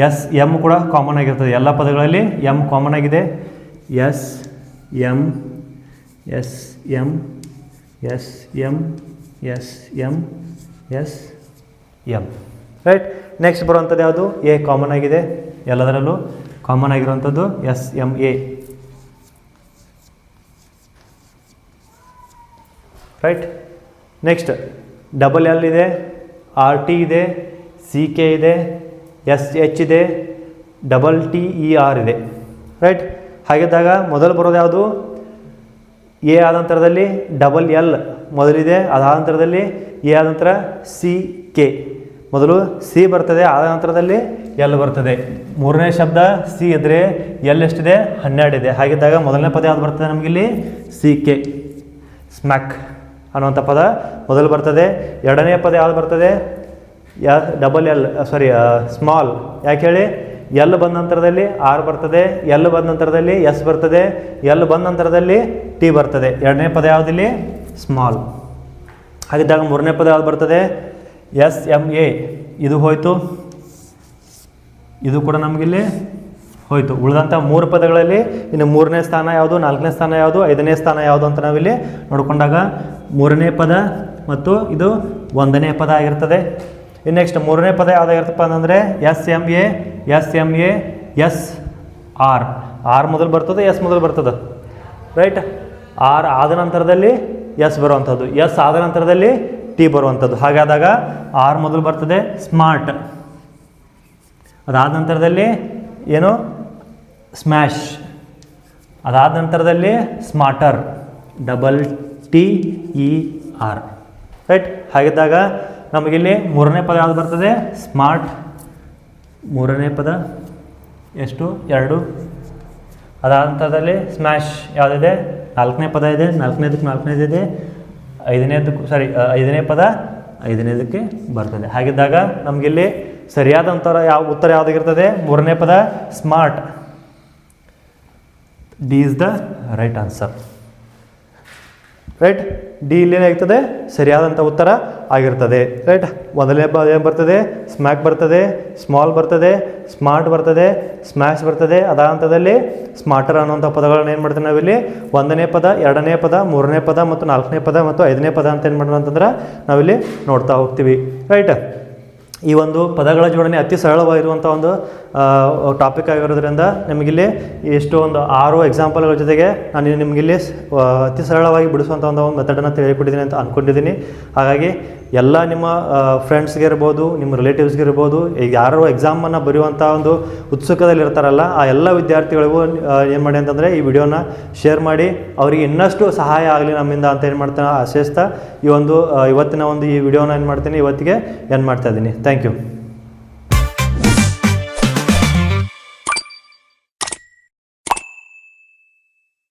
ಎಸ್ ಎಮ್ ಕೂಡ ಕಾಮನ್ ಆಗಿರ್ತದೆ. ಎಲ್ಲ ಪದಗಳಲ್ಲಿ ಎಮ್ ಕಾಮನ್ ಆಗಿದೆ. S M S M S M S M S M. Right, next ಬರುವಂಥದ್ದು ಯಾವುದು, ಎ ಕಾಮನ್ ಆಗಿದೆ. ಎಲ್ಲದರಲ್ಲೂ ಕಾಮನ್ ಆಗಿರುವಂಥದ್ದು SMA. ರೈಟ್. ನೆಕ್ಸ್ಟ್ LL ಇದೆ, RT ಇದೆ, CK ಇದೆ, SH ಇದೆ, TTER ಇದೆ. ರೈಟ್. ಹಾಗಿದ್ದಾಗ ಮೊದಲು ಬರೋದು ಯಾವುದು? A ಆದ ನಂತರದಲ್ಲಿ LL ಮೊದಲಿದೆ, ಅದಾದ ನಂತರದಲ್ಲಿ A ಆದ ನಂತರ CK, ಮೊದಲು C ಬರ್ತದೆ, ಆದ ನಂತರದಲ್ಲಿ L ಬರ್ತದೆ. ಮೂರನೇ ಶಬ್ದ C ಇದ್ದರೆ L ಎಷ್ಟಿದೆ? 12 ಇದೆ. ಹಾಗಿದ್ದಾಗ ಮೊದಲನೇ ಪದ ಯಾವುದು ಬರ್ತದೆ ನಮಗಿಲ್ಲಿ? CK, ಸ್ಮ್ಯಾಕ್ ಅನ್ನುವಂಥ ಪದ ಮೊದಲು ಬರ್ತದೆ. ಎರಡನೇ ಪದ ಯಾವುದು ಬರ್ತದೆ? LL small. ಯಾಕೆ ಹೇಳಿ? L ಬಂದ ನಂತರದಲ್ಲಿ R ಬರ್ತದೆ, L ಬಂದ ನಂತರದಲ್ಲಿ S ಬರ್ತದೆ, L ಬಂದ ನಂತರದಲ್ಲಿ T ಬರ್ತದೆ. ಎರಡನೇ ಪದ ಯಾವುದಿಲ್ಲಿ? ಸ್ಮಾಲ್. ಹಾಗಿದ್ದಾಗ ಮೂರನೇ ಪದ ಯಾವುದು ಬರ್ತದೆ? SMA. ಇದು ಹೋಯಿತು, ಇದು ಕೂಡ ನಮಗಿಲ್ಲಿ ಹೋಯಿತು. ಉಳಿದಂಥ 3 ಪದಗಳಲ್ಲಿ ಇನ್ನು ಮೂರನೇ ಸ್ಥಾನ ಯಾವುದು, ನಾಲ್ಕನೇ ಸ್ಥಾನ ಯಾವುದು, ಐದನೇ ಸ್ಥಾನ ಯಾವುದು ಅಂತ ನಾವಿಲ್ಲಿ ನೋಡಿಕೊಂಡಾಗ ಮೂರನೇ ಪದ ಮತ್ತು ಇದು ಒಂದನೇ ಪದ ಆಗಿರ್ತದೆ. ಇನ್ನು ನೆಕ್ಸ್ಟ್ ಮೂರನೇ ಪದ ಯಾವುದಾಗಿರ್ತಪ್ಪ ಅಂತಂದರೆ SMA, SR. R ಮೊದಲು ಬರ್ತದೆ, S ಮೊದಲು ಬರ್ತದೆ. ರೈಟ್. R ಆದ ನಂತರದಲ್ಲಿ S ಬರುವಂಥದ್ದು, S ಆದ ನಂತರದಲ್ಲಿ T ಬರುವಂಥದ್ದು. ಹಾಗಾದಾಗ R ಮೊದಲು ಬರ್ತದೆ, ಸ್ಮಾರ್ಟ್. ಅದಾದ ನಂತರದಲ್ಲಿ ಏನು? ಸ್ಮ್ಯಾಶ್. ಅದಾದ ನಂತರದಲ್ಲಿ ಸ್ಮಾರ್ಟರ್, TTER. ರೈಟ್. ಹಾಗಿದ್ದಾಗ ನಮಗಿಲ್ಲಿ ಮೂರನೇ ಪದ ಯಾವುದು ಬರ್ತದೆ? ಸ್ಮಾರ್ಟ್. ಮೂರನೇ ಪದ ಎಷ್ಟು? 2. ಅದಾದ ನಂತರದಲ್ಲಿ ಸ್ಮ್ಯಾಶ್ ಯಾವುದಿದೆ? ನಾಲ್ಕನೇ ಪದ ಇದೆ, ನಾಲ್ಕನೇದು ಇದೆ, ಐದನೇ ಪದ ಐದನೇದಕ್ಕೆ ಬರ್ತದೆ. ಹಾಗಿದ್ದಾಗ ನಮಗಿಲ್ಲಿ ಸರಿಯಾದ ಉತ್ತರ ಯಾವುದಾಗಿರ್ತದೆ? ಮೂರನೇ ಪದ smart. D is the right answer. Right. D ಇಲ್ಲಿ ಏನಾಗ್ತದೆ? ಸರಿಯಾದಂಥ ಉತ್ತರ ಆಗಿರ್ತದೆ. ರೈಟ್. ಮೊದಲನೇ ಪದ ಏನು ಬರ್ತದೆ? ಸ್ಮ್ಯಾಕ್ ಬರ್ತದೆ, ಸ್ಮಾಲ್ ಬರ್ತದೆ, ಸ್ಮಾರ್ಟ್ ಬರ್ತದೆ, ಸ್ಮ್ಯಾಶ್ ಬರ್ತದೆ. ಅದಾದ ಹಂತದಲ್ಲಿ ಸ್ಮಾರ್ಟರ್ ಅನ್ನುವಂಥ ಪದಗಳನ್ನ ಏನು ಮಾಡ್ತೀವಿ ನಾವಿಲ್ಲಿ? ಒಂದನೇ ಪದ, ಎರಡನೇ ಪದ, ಮೂರನೇ ಪದ ಮತ್ತು ನಾಲ್ಕನೇ ಪದ ಮತ್ತು ಐದನೇ ಪದ ಅಂತ ಏನು ಮಾಡೋಣ ಅಂತಂದ್ರೆ ನಾವಿಲ್ಲಿ ನೋಡ್ತಾ ಹೋಗ್ತೀವಿ. ರೈಟ್. ಈ ಒಂದು ಪದಗಳ ಜೋಡಣೆ ಅತಿ ಸರಳವಾಗಿರುವಂಥ ಒಂದು ಟಾಪಿಕ್ ಆಗಿರೋದ್ರಿಂದ ನಿಮಗಿಲ್ಲಿ ಎಷ್ಟು ಒಂದು 6 ಎಕ್ಸಾಂಪಲ್ಗಳ ಜೊತೆಗೆ ನಾನು ನಿಮಗಿಲ್ಲಿ ಅತಿ ಸರಳವಾಗಿ ಬಿಡಿಸುವಂಥ ಒಂದು ಮೆಥಡನ್ನು ತಿಳಿಕೊಟ್ಟಿದ್ದೀನಿ ಅಂತ ಅಂದ್ಕೊಂಡಿದ್ದೀನಿ. ಹಾಗಾಗಿ ಎಲ್ಲ ನಿಮ್ಮ ಫ್ರೆಂಡ್ಸ್ಗೆ ಇರ್ಬೋದು, ನಿಮ್ಮ ರಿಲೇಟಿವ್ಸ್ಗೆ ಇರ್ಬೋದು, ಈಗ ಯಾರು ಎಕ್ಸಾಮನ್ನು ಬರೆಯುವಂಥ ಒಂದು ಉತ್ಸುಕದಲ್ಲಿ ಇರ್ತಾರಲ್ಲ ಆ ಎಲ್ಲ ವಿದ್ಯಾರ್ಥಿಗಳಿಗೂ ಏನು ಮಾಡಿ ಅಂತಂದರೆ ಈ ವಿಡಿಯೋನ ಶೇರ್ ಮಾಡಿ ಅವರಿಗೆ ಇನ್ನಷ್ಟು ಸಹಾಯ ಆಗಲಿ ನಮ್ಮಿಂದ ಅಂತ ಏನು ಮಾಡ್ತಾನೆ ಆಶಿಸ್ತಾ ಇವತ್ತಿನ ಒಂದು ಈ ವಿಡಿಯೋನ ಏನು ಮಾಡ್ತೀನಿ ಇವತ್ತಿಗೆ ಏನು ಮಾಡ್ತಾಯಿದ್ದೀನಿ. Thank you.